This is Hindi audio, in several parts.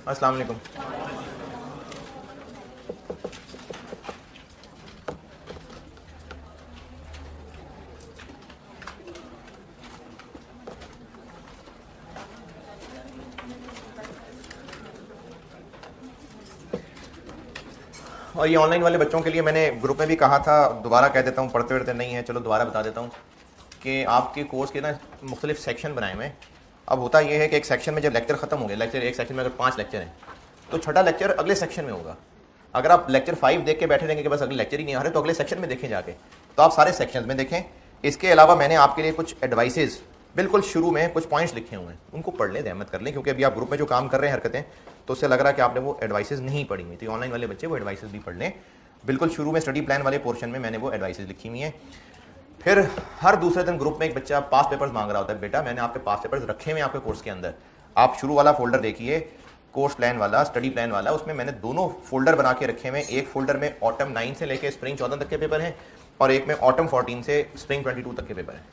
अस्सलाम वालेकुम। और ये ऑनलाइन वाले बच्चों के लिए मैंने ग्रुप में भी कहा था, दोबारा कह देता हूँ, पढ़ते पढ़ते नहीं है, चलो दोबारा बता देता हूँ कि आपके कोर्स के ना मुख्तलिफ सेक्शन बनाए हुए हैं। अब होता यह है कि एक सेक्शन में जब लेक्चर ख़त्म हो गए, लेक्चर एक सेक्शन में अगर 5 लेक्चर हैं तो छठा लेक्चर अगले सेक्शन में होगा। अगर आप लेक्चर 5 देख के बैठे रहेंगे कि बस अगले लेक्चर ही नहीं आ रहे, तो अगले सेक्शन में देखें जाके, तो आप सारे सेक्शन में देखें। इसके अलावा मैंने आपके लिए कुछ एडवाइसेज बिल्कुल शुरू में कुछ पॉइंट्स लिखे हुए हैं, उनको पढ़ लें, रहमत कर लें, क्योंकि अभी आप ग्रुप में जो काम कर रहे हैं हरकतें, तो उससे लग रहा है कि आपने वो एडवाइसेज नहीं पढ़ी हुई। तो ऑनलाइन वाले बच्चे वो एडवाइसेज भी पढ़ लें। बिल्कुल शुरू में स्टडी प्लान वाले पोर्शन में मैंने वो एडवाइसेज लिखी हुई हैं। फिर हर दूसरे दिन ग्रुप में एक बच्चा पास पेपर्स मांग रहा होता है, बेटा मैंने आपके पास पेपर्स रखे हुए हैं आपके कोर्स के अंदर, आप शुरू वाला फोल्डर देखिए, कोर्स प्लान वाला, स्टडी प्लान वाला, उसमें मैंने दोनों फोल्डर बना के रखे हुए हैं। एक फोल्डर में ऑटम 9 से लेकर स्प्रिंग 14 तक के पेपर हैं और एक में ऑटम 14 से स्प्रिंग 22 तक के पेपर हैं।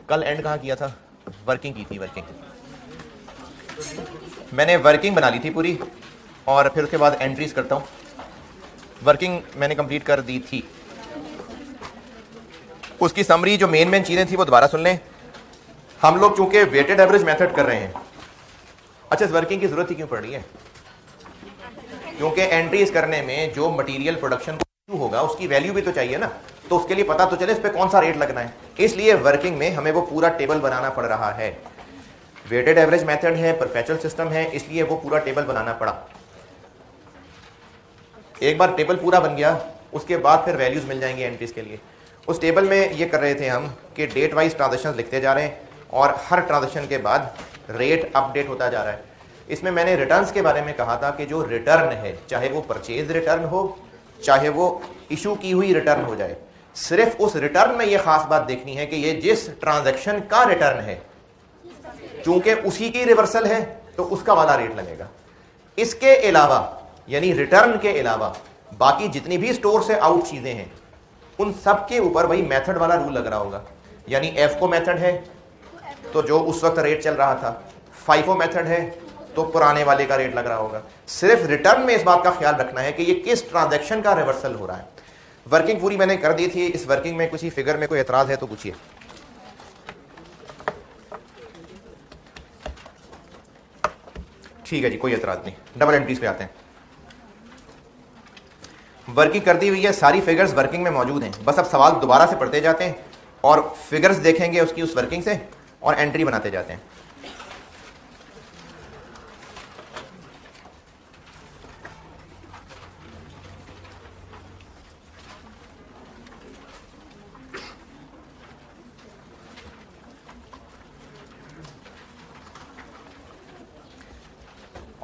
कल एंड कहाँ किया था? वर्किंग की थी। वर्किंग मैंने वर्किंग बना ली थी पूरी, और फिर उसके बाद एंट्रीज करता हूँ। वर्किंग मैंने कंप्लीट कर दी थी, उसकी समरी जो मेन चीज़ें थी वो दोबारा सुन लें। हम लोग चूंकि वेटेड एवरेज मेथड कर रहे हैं। अच्छा, इस वर्किंग की जरूरत ही क्यों पड़ रही है? क्योंकि एंट्रीज करने में जो मटेरियल प्रोडक्शन होगा उसकी वैल्यू भी तो चाहिए ना, तो उसके लिए पता तो चले इस पे कौन सा रेट लगना है। इसलिए वर्किंग में हमें वो पूरा टेबल बनाना पड़ रहा है। वेटेड एवरेज मेथड है, परपेचुअल सिस्टम है, इसलिए वो पूरा टेबल बनाना पड़ा। एक बार टेबल पूरा बन गया, उसके बाद फिर वैल्यूज मिल जाएंगी एंट्रीज के लिए। उस टेबल में ये कर रहे थे हम कि डेट वाइज ट्रांजेक्शन लिखते जा रहे हैं और हर ट्रांजेक्शन के बाद रेट अपडेट होता जा रहा है। इसमें मैंने रिटर्न्स के बारे में कहा था कि जो रिटर्न है, चाहे वो परचेज रिटर्न हो, चाहे वो इशू की हुई रिटर्न हो जाए, सिर्फ उस रिटर्न में ये खास बात देखनी है कि ये जिस ट्रांजैक्शन का रिटर्न है, चूंकि उसी की रिवर्सल है तो उसका वाला रेट लगेगा। इसके अलावा यानी रिटर्न के अलावा बाकी जितनी भी स्टोर से आउट चीजें हैं उन सब के ऊपर वही मेथड वाला रूल लग रहा होगा। यानी एफको मेथड है तो जो उस वक्त रेट चल रहा था, फाइफो मेथड है तो पुराने वाले का रेट लग रहा होगा। सिर्फ रिटर्न में इस बात का ख्याल रखना है कि ये किस ट्रांजैक्शन का रिवर्सल हो रहा है। वर्किंग पूरी मैंने कर दी थी। इस वर्किंग में किसी फिगर में कोई एतराज है तो पूछिए। ठीक है जी, कोई एतराज नहीं। डबल एंट्रीज पे आते हैं। वर्किंग कर दी हुई है, सारी फिगर्स वर्किंग में मौजूद हैं। बस अब सवाल दोबारा से पढ़ते जाते हैं और फिगर्स देखेंगे उसकी उस वर्किंग से और एंट्री बनाते जाते हैं।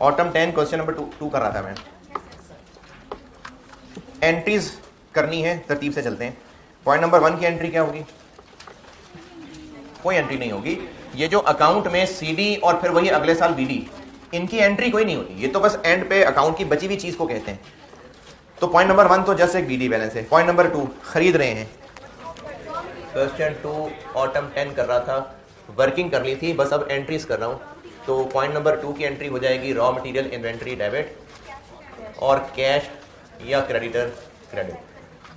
ऑटम 10 क्वेश्चन नंबर 2 कर रहा था मैं। एंट्रीज करनी है, तरतीब से चलते हैं। पॉइंट नंबर 1 की एंट्री क्या होगी? कोई एंट्री नहीं होगी। ये जो अकाउंट में सीडी और फिर वही अगले साल बीडी, इनकी एंट्री कोई नहीं होती। ये तो बस एंड पे अकाउंट की बची हुई चीज को कहते हैं। तो पॉइंट नंबर 1 तो जस्ट एक बीडी बैलेंस है। पॉइंट नंबर 2 खरीद रहे हैं। क्वेश्चन 2 ऑटम 10 कर रहा था, वर्किंग कर ली थी, बस अब एंट्रीज कर रहा हूँ। तो पॉइंट नंबर 2 की एंट्री हो जाएगी रॉ मटेरियल इन्वेंट्री डेबिट और कैश या क्रेडिटर क्रेडिट,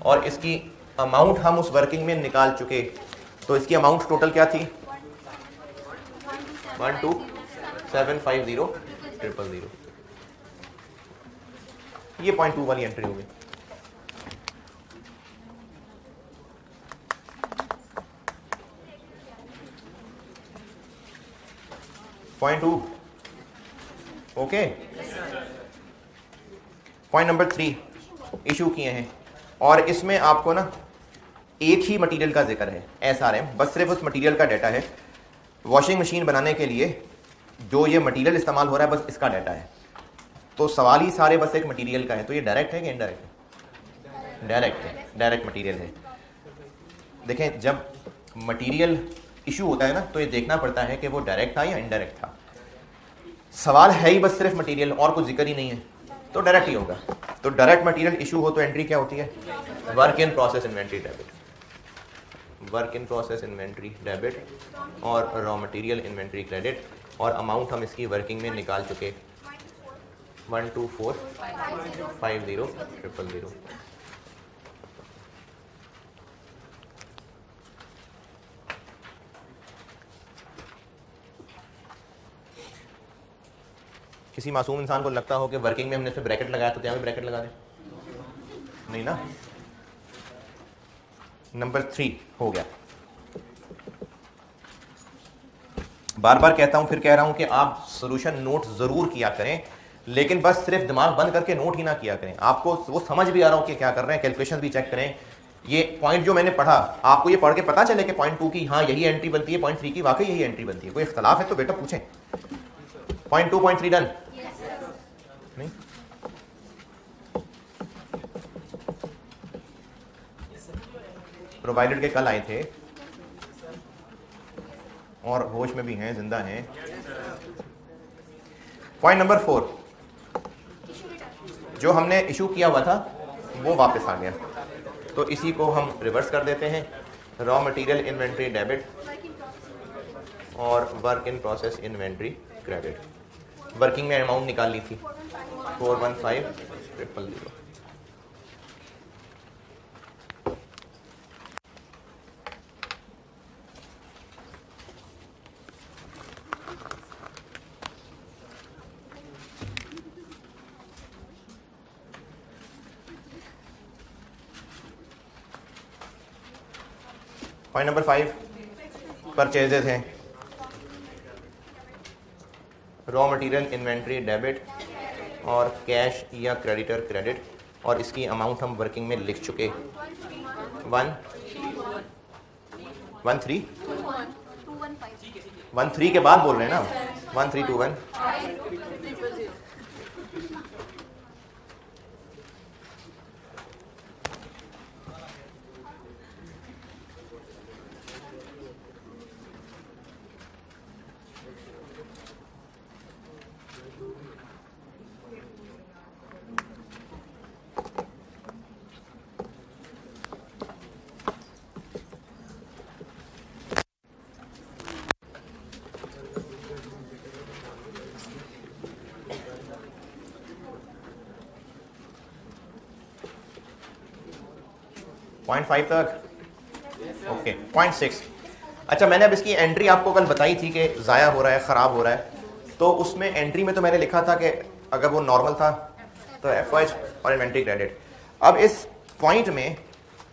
और इसकी अमाउंट हम उस वर्किंग में निकाल चुके। तो इसकी अमाउंट टोटल क्या थी? 12750,000। ये पॉइंट 2 वाली एंट्री होगी। Point 2 okay. Point number 3 issue किए हैं और इसमें आपको ना एक ही मटेरियल का जिक्र है, एसआरएम, बस सिर्फ उस मटेरियल का डाटा है। वॉशिंग मशीन बनाने के लिए जो ये मटेरियल इस्तेमाल हो रहा है बस इसका डाटा है। तो सवाल ही सारे बस एक मटेरियल का है। तो ये डायरेक्ट है कि इनडायरेक्ट है? डायरेक्ट है, डायरेक्ट मटेरियल है। देखें, जब मटेरियल इशू होता है ना तो ये देखना पड़ता है कि वो डायरेक्ट था या इनडायरेक्ट था। सवाल है ही बस सिर्फ मटेरियल और कुछ जिक्र ही नहीं है, तो डायरेक्ट ही होगा। तो डायरेक्ट मटेरियल इशू हो तो एंट्री क्या होती है? Work in process inventory debit, work in process inventory debit और रॉ मटेरियल इन्वेंट्री क्रेडिट। और अमाउंट हम इसकी वर्किंग में निकाल चुके 124500000। किसी मासूम इंसान को लगता हो कि वर्किंग में हमने इसमें ब्रैकेट लगाया तो यहाँ पे ब्रैकेट लगा दें? नहीं ना। नंबर 3 हो गया। बार बार कहता हूं, फिर कह रहा हूं कि आप सॉल्यूशन नोट जरूर किया करें, लेकिन बस सिर्फ दिमाग बंद करके नोट ही ना किया करें। आपको वो समझ भी आ रहा हो कि क्या कर रहे हैं, कैलकुलेशन भी चेक करें। ये पॉइंट जो मैंने पढ़ा, आपको ये पढ़ के पता चले कि पॉइंट 2 की हाँ यही एंट्री बनती है, पॉइंट 3 की वाकई यही एंट्री बनती है। कोई इख्तलाफ है तो बेटा पूछें। पॉइंट 2 पॉइंट 3 डन नहीं? प्रोवाइडेड के कल आए थे और होश में भी हैं, जिंदा हैं। पॉइंट नंबर 4, जो हमने इशू किया हुआ था वो वापस आ गया, तो इसी को हम रिवर्स कर देते हैं। रॉ मटेरियल इन्वेंट्री डेबिट और work in process inventory credit. Working में अमाउंट निकाल ली थी 415000। पॉइंट नंबर 5 परचेजेस हैं। रॉ मटेरियल इन्वेंट्री डेबिट और कैश या क्रेडिटर क्रेडिट, और इसकी अमाउंट हम वर्किंग में लिख चुके 13 के बाद बोल रहे हैं ना, 1321। पॉइंट 5 तक ओके। पॉइंट 6, अच्छा मैंने अब इसकी एंट्री आपको कल बताई थी कि ज़ाया हो रहा है, ख़राब हो रहा है, तो उसमें एंट्री में तो मैंने लिखा था कि अगर वो नॉर्मल था तो एफओएच और इन्वेंट्री क्रेडिट। अब इस पॉइंट में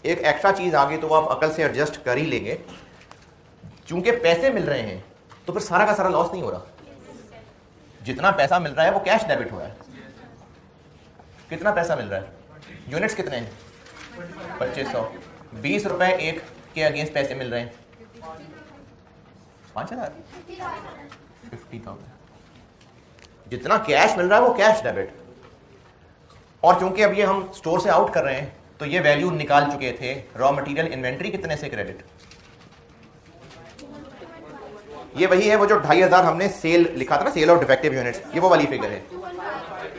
एक एक्स्ट्रा चीज़ आ गई तो वो आप अकल से एडजस्ट कर ही लेंगे। चूंकि पैसे मिल रहे हैं तो फिर सारा का सारा लॉस नहीं हो रहा। जितना पैसा मिल रहा है वो कैश डेबिट हो रहा है। कितना पैसा मिल रहा है? यूनिट्स कितने हैं? 2500। 20 रुपए एक के अगेंस्ट पैसे मिल रहे हैं 5000, 50,000। जितना कैश मिल रहा है वो कैश डेबिट। और चूंकि अब ये हम स्टोर से आउट कर रहे हैं तो ये वैल्यू निकाल चुके थे। रॉ मटेरियल इन्वेंट्री कितने से क्रेडिट? ये वही है वो जो 2500 हमने सेल लिखा था ना, सेल ऑफ डिफेक्टिव यूनिट्स, ये वो वाली फिगर है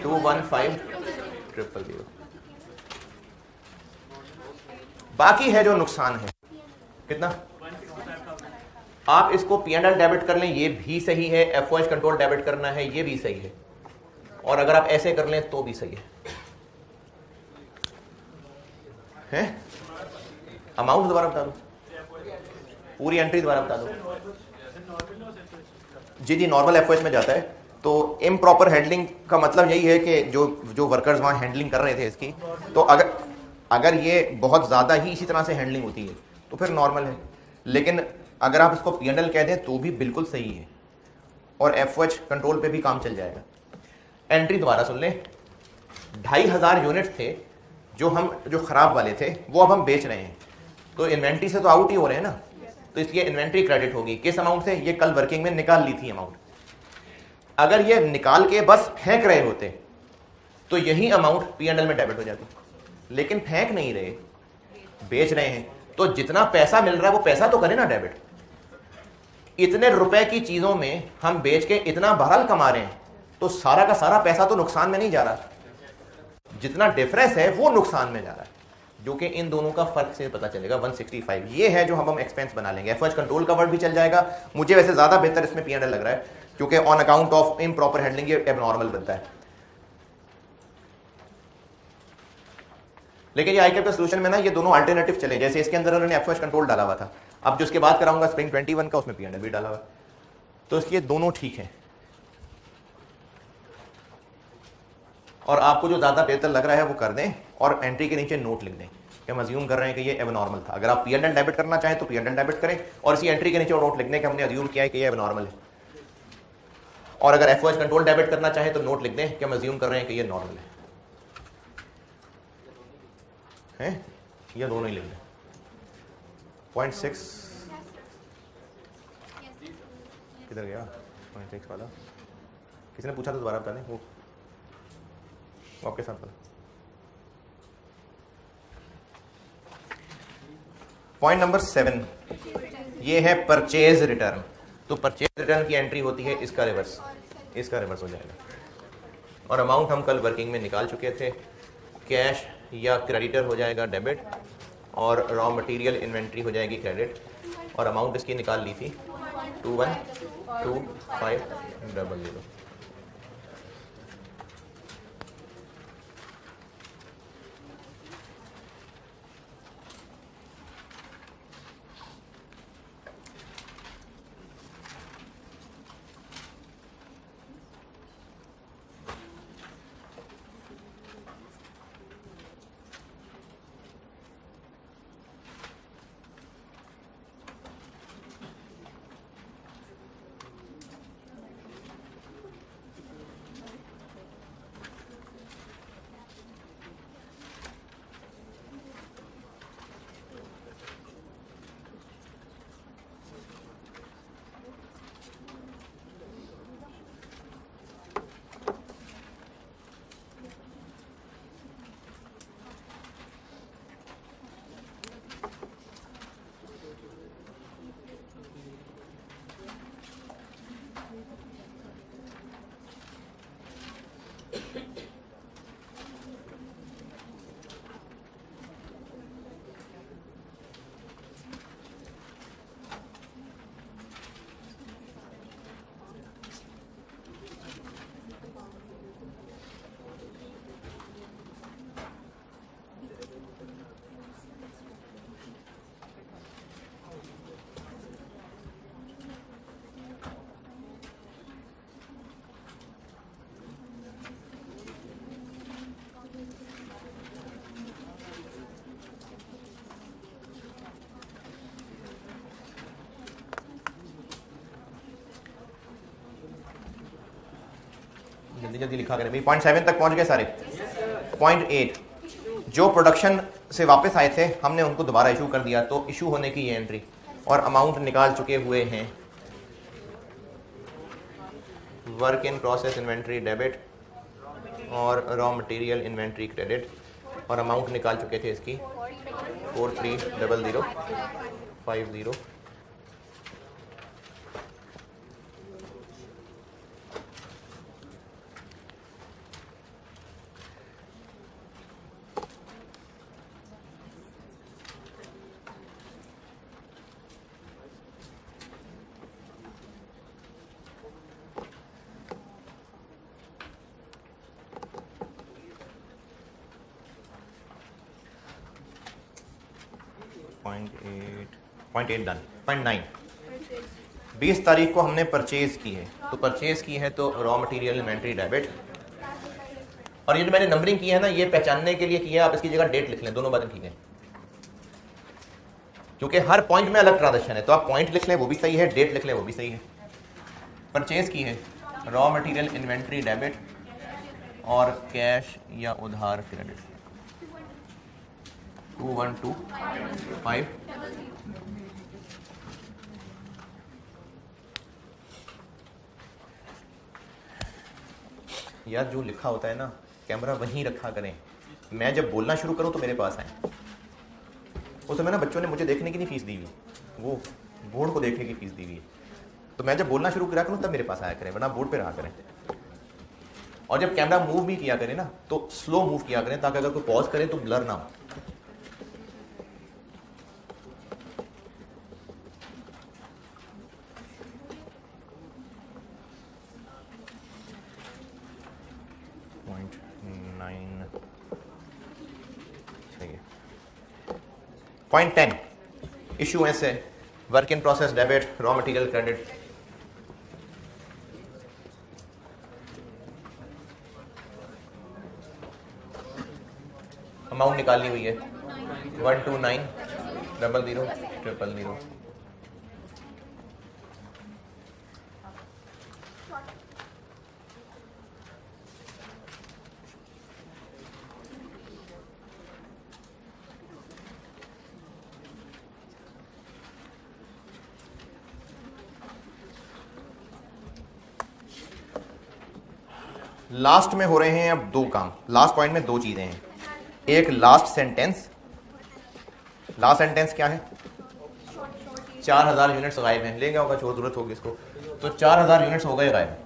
215000। बाकी है जो नुकसान है कितना, आप इसको P&L डेबिट कर लें ये भी सही है, एफओएच कंट्रोल डेबिट करना है ये भी सही है, और अगर आप ऐसे कर लें तो भी सही है? अमाउंट दोबारा बता दो, पूरी एंट्री दोबारा बता दो। जी नॉर्मल एफओएच में जाता है। तो इम्प्रॉपर हैंडलिंग का मतलब यही है कि जो वर्कर्स वहाँ हैंडलिंग कर रहे थे इसकी, तो अगर ये बहुत ज़्यादा ही इसी तरह से हैंडलिंग होती है तो फिर नॉर्मल है, लेकिन अगर आप इसको P&L कह दें तो भी बिल्कुल सही है और एफओएच कंट्रोल पे भी काम चल जाएगा। एंट्री दोबारा सुन लें, 2500 यूनिट थे जो खराब वाले थे वो अब हम बेच रहे हैं, तो इन्वेंट्री से तो आउट ही हो रहे हैं ना, तो इसलिए इन्वेंट्री क्रेडिट होगी। किस अमाउंट से? ये कल वर्किंग में निकाल ली थी अमाउंट। अगर ये निकाल के बस फेंक रहे होते तो यही अमाउंट P&L में डेबिट हो जाती, लेकिन फेंक नहीं रहे, बेच रहे हैं, तो जितना पैसा मिल रहा है वो पैसा तो करे ना डेबिट। इतने रुपए की चीजों में हम बेच के इतना बहरहाल कमा रहे हैं, तो सारा का सारा पैसा तो नुकसान में नहीं जा रहा, जितना डिफरेंस है वो नुकसान में जा रहा है, जो कि इन दोनों का फर्क से पता चलेगा 165। ये है जो हम एक्सपेंस बना लेंगे। एफओएच कंट्रोल का वर्ड भी चल जाएगा। मुझे वैसे ज्यादा बेहतर इसमें P&L लग रहा है, क्योंकि on account of improper handling ये एबनॉर्मल बनता है। लेकिन ये आईकैप का सोल्यूशन में ना ये दोनों अल्टरनेटिव चले, जैसे इसके अंदर उन्होंने एफओएस कंट्रोल डाला हुआ था, अब जो उसके बाद कराऊंगा स्प्रिंग 21 का उसमें पीएनएल भी डाला हुआ, तो इसलिए दोनों ठीक है। और आपको जो ज्यादा बेहतर लग रहा है वो कर दें और एंट्री के नीचे नोट लिख दें कि हम अज्यूम कर रहे हैं कि ये एबनॉर्मल था। अगर आप पीएनएल डेबिट करना चाहें तो पीएनएल डेबिट करें और इसी एंट्री के नीचे नोट लिख दें कि हमने अज्यूम किया है कि ये एबनॉर्मल है। और अगर एफओएस कंट्रोल डेबिट करना चाहें तो नोट लिख दें कि हम अज्यूम कर रहे हैं कि ये नॉर्मल है, या दोनों ही लिख दें। 0.6 किधर गया 0.6 वाला? किसी ने पूछा तो दोबारा बता दें, वो आपके साथ वाला। पॉइंट नंबर 7 ये है परचेज रिटर्न। तो परचेज रिटर्न की एंट्री होती है इसका रिवर्स हो जाएगा। और अमाउंट हम कल वर्किंग में निकाल चुके थे, कैश या क्रेडिटर हो जाएगा डेबिट और रॉ मटेरियल इन्वेंट्री हो जाएगी क्रेडिट, और अमाउंट इसकी निकाल ली थी 212500। जल्दी जल्दी लिखा करें भाई। 0.7 तक पहुंच गए सारे। 0.8 जो प्रोडक्शन से वापस आए थे हमने उनको दोबारा इशू कर दिया, तो इशू होने की ये एंट्री और अमाउंट निकाल चुके हुए हैं। Work in process inventory debit और रॉ मटेरियल इन्वेंट्री क्रेडिट, और अमाउंट निकाल चुके थे इसकी 430050। डन। 0.9 20 तारीख को हमने परचेज की है, तो परचेज की है तो रॉ मटेरियल इन्वेंट्री डेबिट, और ये जो मैंने नंबरिंग की है ना ये पहचानने के लिए की है, आप इसकी जगह डेट लिख लें, दोनों बातें ठीक है, क्योंकि हर पॉइंट में अलग ट्रांजेक्शन है, तो आप पॉइंट लिख लें वो भी सही है, डेट लिख लें वो भी सही है। परचेज की है रॉ मटेरियल इन्वेंट्री डेबिट और कैश या उधार क्रेडिट 2125। यार जो लिखा होता है ना कैमरा वहीं रखा करें, मैं जब बोलना शुरू करूं तो मेरे पास आए। उस समय ना बच्चों ने मुझे देखने की नहीं फीस दी हुई, वो बोर्ड को देखने की फीस दी हुई है, तो मैं जब बोलना शुरू करा करूं तब मेरे पास आया करें, वरना बोर्ड पे रहा करें। और जब कैमरा मूव भी किया करें ना तो स्लो मूव किया करें, ताकि अगर कोई पॉज करे तो ब्लर ना हो। पॉइंट 10 इशूएंस है, work in process debit, raw material credit. Amount निकालनी हुई है 129,000,000। लास्ट में हो रहे हैं अब दो काम। लास्ट पॉइंट में दो चीजें हैं। एक लास्ट सेंटेंस। लास्ट सेंटेंस क्या है? 4000 यूनिट्स गायब हैं। ले गया होगा, जो जरूरत होगी इसको। तो 4000 यूनिट्स हो गए गायब।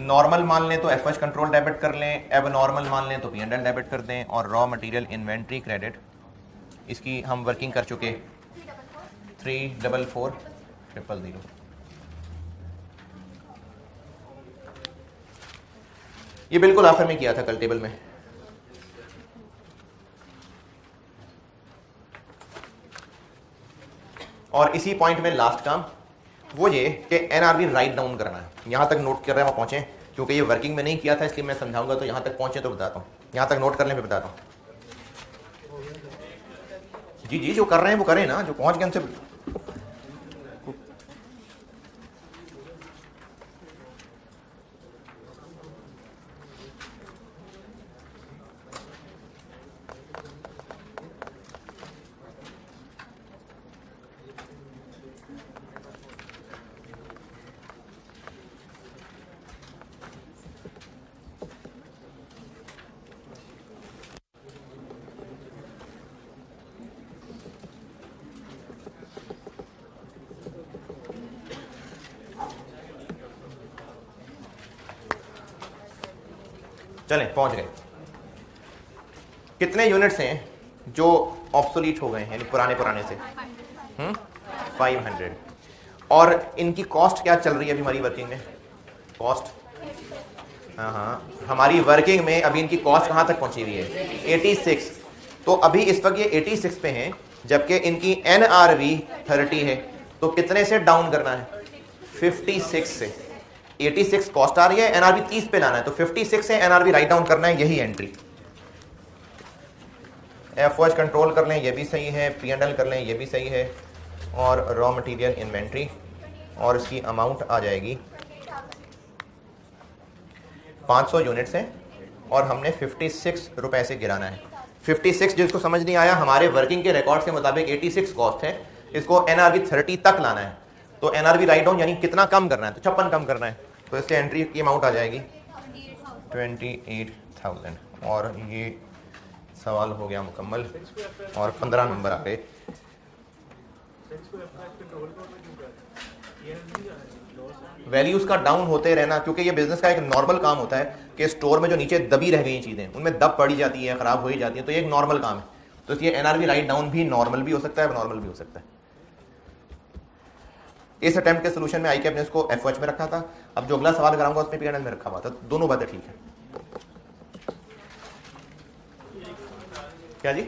नॉर्मल मान लें तो एफएच कंट्रोल डेबिट कर लें, एब नॉर्मल मान लें तो P&L डेबिट कर दें, और रॉ मटेरियल इन्वेंट्री क्रेडिट इसकी हम वर्किंग कर चुके 344,000। ये बिल्कुल आखिर में किया था कल टेबल में। और इसी पॉइंट में लास्ट काम वो ये कि एनआरवी राइट डाउन करना है। यहां तक नोट कर रहे हैं, वहां पहुंचे, क्योंकि ये वर्किंग में नहीं किया था इसलिए मैं समझाऊंगा। तो यहां तक पहुंचे तो बताता हूं, यहां तक नोट करने पे बताता हूं। जी जी, जो कर रहे हैं वो करें ना, जो पहुंच गए उनसे। चलें, पहुंच गए। कितने यूनिट्स हैं जो ऑब्सोलीट हो गए हैं, पुराने से? 500। और इनकी कॉस्ट क्या चल रही है अभी हमारी वर्किंग में? कॉस्ट, हाँ, हमारी वर्किंग में अभी इनकी कॉस्ट कहाँ तक पहुंची हुई है? 86। तो अभी इस वक्त ये 86 पे हैं, जबकि इनकी NRV 30 है। तो कितने से डाउन करना है? 56 से। 86 कॉस्ट आ रही है, NRV 30 पे लाना है, तो 56 से NRV राइट डाउन करना है। यही एंट्री। एफओएच कंट्रोल कर लें, ये भी सही है। P&L कर लें, ये भी सही है। और रॉ मटेरियल इन्वेंट्री, और इसकी अमाउंट आ जाएगी 500 यूनिट्स हैं, और हमने 56 रुपए से गिराना है। 56 जिसको समझ नहीं आया, हमारे वर्किंग के रिकॉर्ड के मुताबिक 86 कॉस्ट है, इसको NRV 30 तक लाना है। तो NRV राइट डाउन यानी कितना कम करना है? तो 56 कम करना है। तो इसके एंट्री की अमाउंट आ जाएगी 28,000। और ये सवाल हो गया मुकम्मल, और 15 नंबर आ गए। वैल्यूज का डाउन होते रहना, क्योंकि ये बिजनेस का एक नॉर्मल काम होता है कि स्टोर में जो नीचे दबी रह गई चीजें, उनमें दब पड़ी जाती है, खराब हो ही जाती है। तो ये एक नॉर्मल काम है। तो इसलिए NRV राइट डाउन भी नॉर्मल भी हो सकता है, नॉर्मल भी हो सकता है। इस अटेम्प्ट के सोल्यूशन में ICAP ने इसको FOH में रखा था। अब जो अगला सवाल कराऊंगा उसमें P&L में रखा हुआ था। दोनों बातें ठीक है। क्या जी?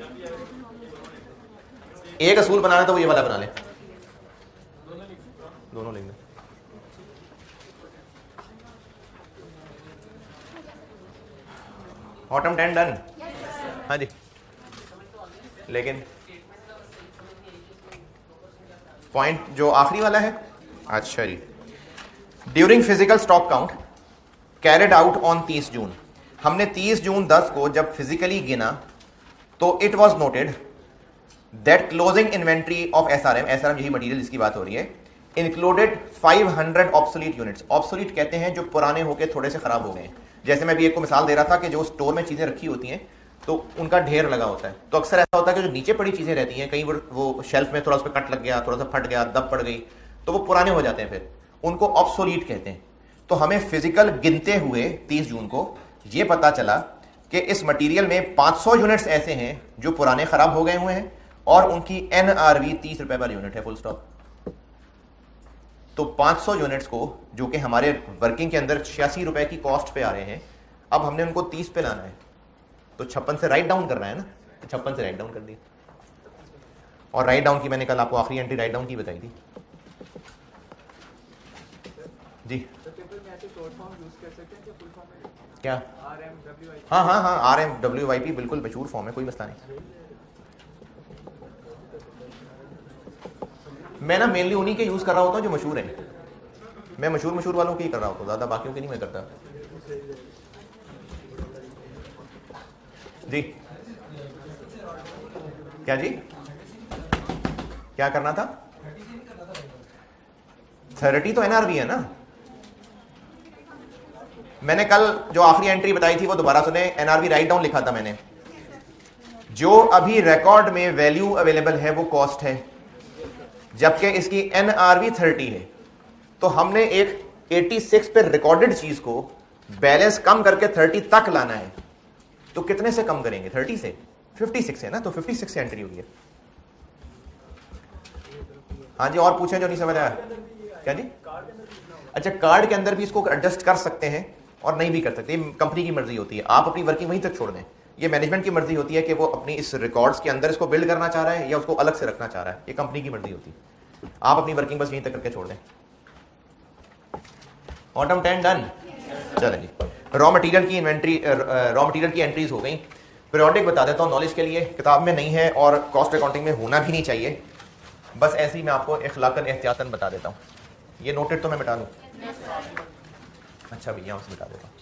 एक असूल बनाना तो वो ये वाला बना ले, दोनों लिख दें। ऑटम 10 डन? हाँ जी, लेकिन पॉइंट जो आखिरी वाला है, अच्छा जी, during physical stock count carried out on 30 June. हमने 30 जून 10 को जब फिजिकली गिना तो it was noted that closing inventory of SRM यही मटीरियल जिसकी बात हो रही है, इंक्लूडेड 500 ऑब्सोलीट यूनिट्स। ऑब्सोलीट कहते हैं जो पुराने होके थोड़े से खराब हो गए हैं। जैसे मैं अभी एक को मिसाल दे रहा था कि जो स्टोर में चीजें रखी होती हैं तो उनका ढेर लगा होता है। तो अक्सर ऐसा होता है कि जो नीचे पड़ी चीजें रहती हैं, कहीं वो शेल्फ में थोड़ा उस पर कट लग गया, थोड़ा सा फट गया, दब पड़ गई, तो वो पुराने हो जाते हैं, फिर उनको ऑब्सोलीट कहते हैं। तो हमें फिजिकल गिनते हुए 30 जून को ये पता चला कि इस मटेरियल में 500 यूनिट्स ऐसे हैं जो पुराने खराब हो गए हुए हैं, और उनकी NRV 30 रुपए पर यूनिट है, फुल स्टॉप। तो 500 यूनिट्स को, जो कि हमारे वर्किंग के अंदर 86 रुपए की कॉस्ट पे आ रहे हैं, अब हमने उनको 30 पे लाना है। तो 56 से राइट डाउन करना है ना, 56 से राइट डाउन कर दी। और राइट डाउन की मैंने कल आपको आखिरी एंट्री राइट डाउन की बताई थी जी। क्या? हाँ हाँ हाँ, RMWYP बिल्कुल मशहूर फॉर्म है, कोई मसला नहीं। मैं ना मेनली उन्हीं के यूज कर रहा होता हूँ जो मशहूर हैं। मैं मशहूर वालों की ही कर रहा होता हूँ, ज्यादा बाकियों की नहीं मैं करता जी। क्या जी? क्या करना था? 30 तो NRV है ना। मैंने कल जो आखिरी एंट्री बताई थी वो दोबारा सुने। NRV राइट डाउन लिखा था मैंने। जो अभी रिकॉर्ड में वैल्यू अवेलेबल है वो कॉस्ट है, जबकि इसकी NRV 30 है। तो हमने एक 86 पे रिकॉर्डेड चीज को बैलेंस कम करके 30 तक लाना है। तो कितने से कम करेंगे? 30 से 56 है ना, तो 56 से एंट्री होगी। हाँ जी, और पूछें जो नहीं समझ आया। क्या जी? अच्छा, कार्ड के अंदर भी इसको एडजस्ट कर सकते हैं और नहीं भी कर सकते, कंपनी की मर्जी होती है। आप अपनी वर्किंग वहीं तक छोड़ दें। ये मैनेजमेंट की मर्जी होती है कि वो अपनी इस रिकॉर्ड्स के अंदर इसको बिल्ड करना चाह रहा है या उसको अलग से रखना चाह रहा है। ये कंपनी की मर्जी होती है। आप अपनी वर्किंग बस यहीं तक करके छोड़ दें। ऑटम 10 डन। चलें जी, रॉ मटेरियल की इन्वेंट्री, रॉ मटेरियल की एंट्रीज हो गई। पीरियोडिक बता देता हूँ नॉलेज के लिए, किताब में नहीं है और कॉस्ट अकाउंटिंग में होना भी नहीं चाहिए। बस ऐसे ही मैं आपको इखलाकन एहतियातन बता देता हूँ। ये नोटेड तो मैं मिटा दूँ? अच्छा भैया, उससे मिटा देता हूँ।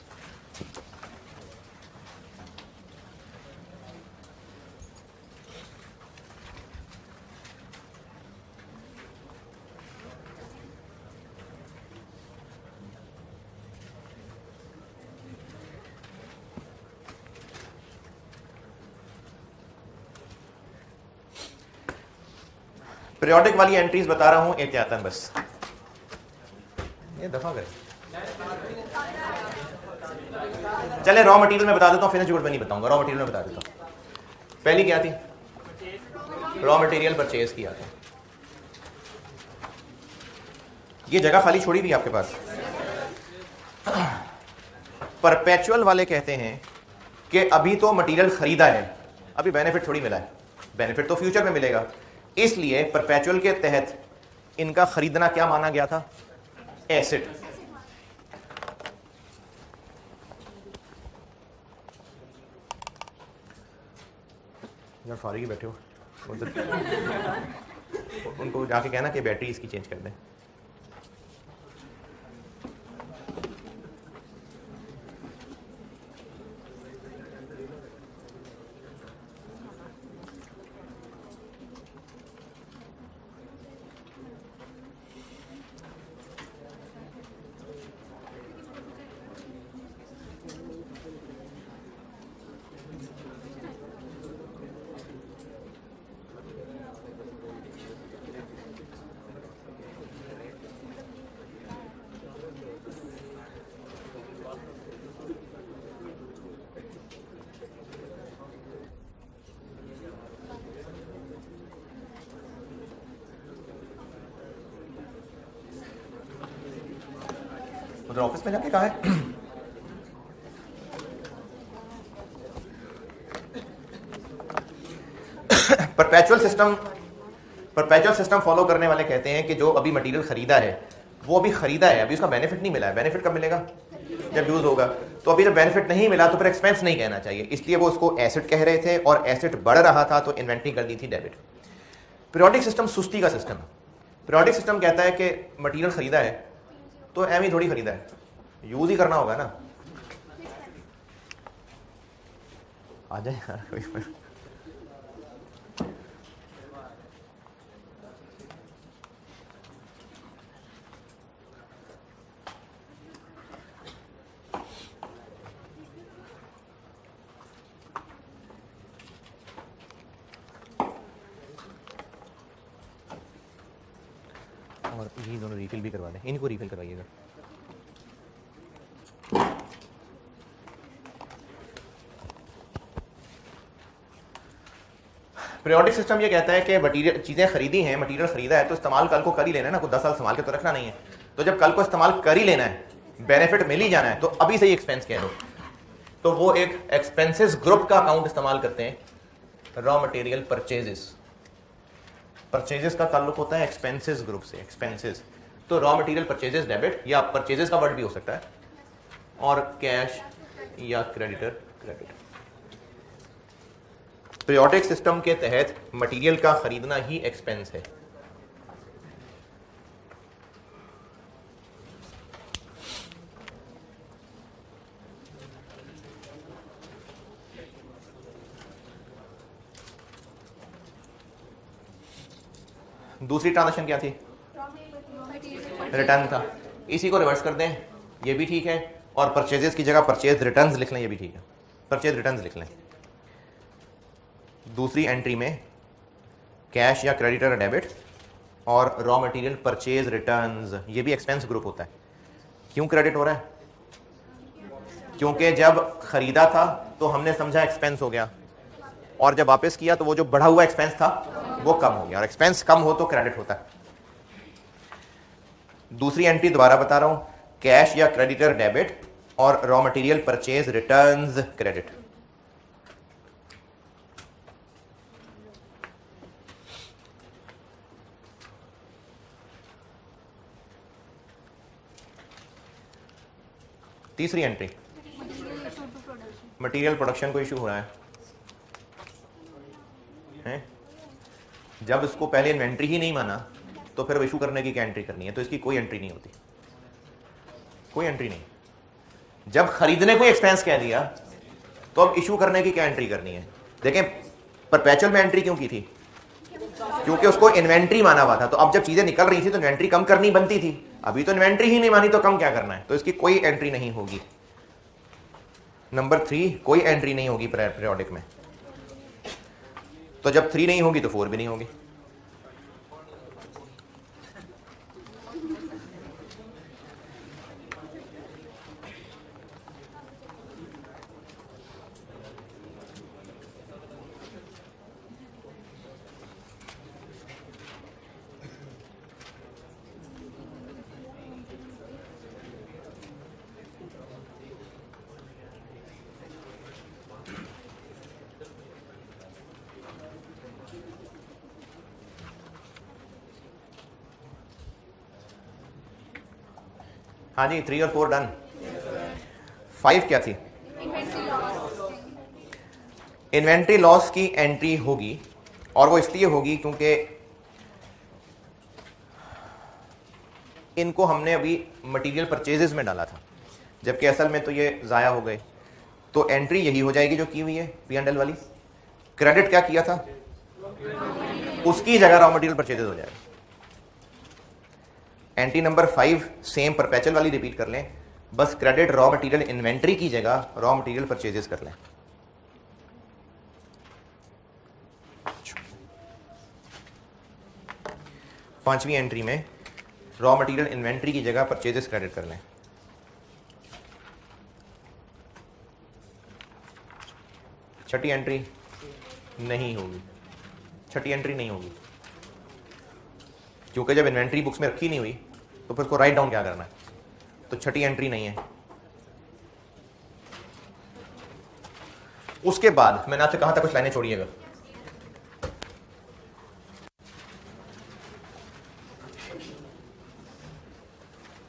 पीरियोडिक वाली एंट्रीज बता रहा हूं एहतियातन, बस ये दफा करें। चले रॉ मटेरियल में बता देता हूं, फिनिश गुड में नहीं बताऊंगा। रॉ मटेरियल में बता देता हूं। पहली क्या थी? रॉ मटेरियल परचेज किया था। ये जगह खाली छोड़ी हुई आपके पास। परपेचुअल वाले कहते हैं कि अभी तो मटेरियल खरीदा है, अभी बेनिफिट थोड़ी मिला है। बेनिफिट तो फ्यूचर में मिलेगा। इसलिए परपेचुअल के तहत इनका खरीदना क्या माना गया था? एसेट। यार फारिग बैठे हो, उनको जाके कहना कि बैटरी इसकी चेंज कर दें। उधर ऑफिस में जाके कहा है। परपेचुअल सिस्टम फॉलो करने वाले कहते हैं कि जो अभी मटेरियल खरीदा है वो अभी खरीदा है, अभी उसका बेनिफिट नहीं मिला है। बेनिफिट कब मिलेगा? जब यूज होगा। तो अभी जब बेनिफिट नहीं मिला तो फिर एक्सपेंस नहीं कहना चाहिए, इसलिए वो उसको एसेट कह रहे थे और एसेट बढ़ रहा था तो इन्वेंटरी कर दी थी डेबिट। पीरियोडिक सिस्टम सुस्ती का सिस्टम है। पीरियोडिक सिस्टम कहता है कि मटेरियल खरीदा है तो एम ही थोड़ी खरीदा है, यूज ही करना होगा ना। आ जाए यार। और ये दोनों रिफिल भी करवा दें, इनको रिफिल करवाइएगा। पीरियोडिक सिस्टम ये कहता है कि मटीरियल चीज़ें खरीदी हैं, मटीरियल खरीदा है तो इस्तेमाल कल को कर ही लेना है ना, कोई 10 साल संभाल के तो रखना नहीं है। तो जब कल को इस्तेमाल कर ही लेना है, बेनिफिट मिल ही जाना है, तो अभी से ही एक्सपेंस कह दो। तो वो एक एक्सपेंसेस ग्रुप का अकाउंट इस्तेमाल करते हैं रॉ मटेरियल परचेजेस, परचेजेस का ताल्लुक होता है एक्सपेंसेस ग्रुप से, एक्सपेंसेस, तो रॉ मटेरियल परचेजेस डेबिट, या परचेजेस का वर्ड भी हो सकता है, और कैश या क्रेडिटर क्रेडिट। पीरियोडिक सिस्टम के तहत मटेरियल का खरीदना ही एक्सपेंस है। दूसरी ट्रांजैक्शन क्या थी? रिटर्न था। इसी को रिवर्स कर दें, ये भी ठीक है, और परचेजेस की जगह परचेज रिटर्न्स लिख लें, ये भी ठीक है, परचेज रिटर्न्स लिख लें। दूसरी एंट्री में कैश या क्रेडिटर डेबिट और रॉ मटेरियल परचेज रिटर्न्स, ये भी एक्सपेंस ग्रुप होता है। क्यों क्रेडिट हो रहा है? क्योंकि जब खरीदा था तो हमने समझा एक्सपेंस हो गया, और जब वापस किया तो वो जो बढ़ा हुआ एक्सपेंस था वो कम हो गया, और एक्सपेंस कम हो तो क्रेडिट होता है। दूसरी एंट्री दोबारा बता रहा हूं, कैश या क्रेडिटर डेबिट और raw material purchase returns credit. तीसरी एंट्री, मटेरियल प्रोडक्शन को इशू हो रहा है, जब इसको पहले इन्वेंट्री ही नहीं माना तो फिर इशू करने की क्या एंट्री करनी है? तो इसकी कोई एंट्री नहीं होती, कोई एंट्री नहीं। जब खरीदने को एक्सपेंस कह दिया तो अब इशू करने की क्या एंट्री करनी है? देखें, परपेचुअल में एंट्री क्यों की थी? क्योंकि उसको इन्वेंट्री माना हुआ था, तो अब जब चीजें निकल रही थी तो इन्वेंट्री कम करनी बनती थी, अभी तो इन्वेंट्री ही नहीं मानी तो कम क्या करना है? तो इसकी कोई एंट्री नहीं होगी। नंबर 3, कोई एंट्री नहीं होगी पीरियोडिक में, तो जब 3 नहीं होगी तो 4 भी नहीं होगी। हाँ जी, 3 और 4 डन। 5 क्या थी? इन्वेंट्री लॉस की एंट्री होगी, और वो इसलिए होगी क्योंकि इनको हमने अभी मटेरियल परचेजेस में डाला था, जबकि असल में तो ये ज़ाया हो गए, तो एंट्री यही हो जाएगी जो की हुई है P&L वाली। क्रेडिट क्या किया था? उसकी जगह रॉ मटेरियल परचेजेस हो जाएगा। एंट्री नंबर 5 सेम परपेचुअल वाली रिपीट कर लें, बस क्रेडिट रॉ मटेरियल इन्वेंट्री की जगह रॉ मटेरियल परचेजेस कर लें। पांचवी एंट्री में रॉ मटेरियल इन्वेंट्री की जगह परचेजेस क्रेडिट कर लें। छठी एंट्री नहीं होगी, छठी एंट्री नहीं होगी, क्योंकि जब इन्वेंट्री बुक्स में रखी नहीं हुई तो फिर उसको राइट डाउन क्या करना है, तो छठी एंट्री नहीं है। उसके बाद मैंने आपसे कहा था कुछ लाइनें छोड़िएगा।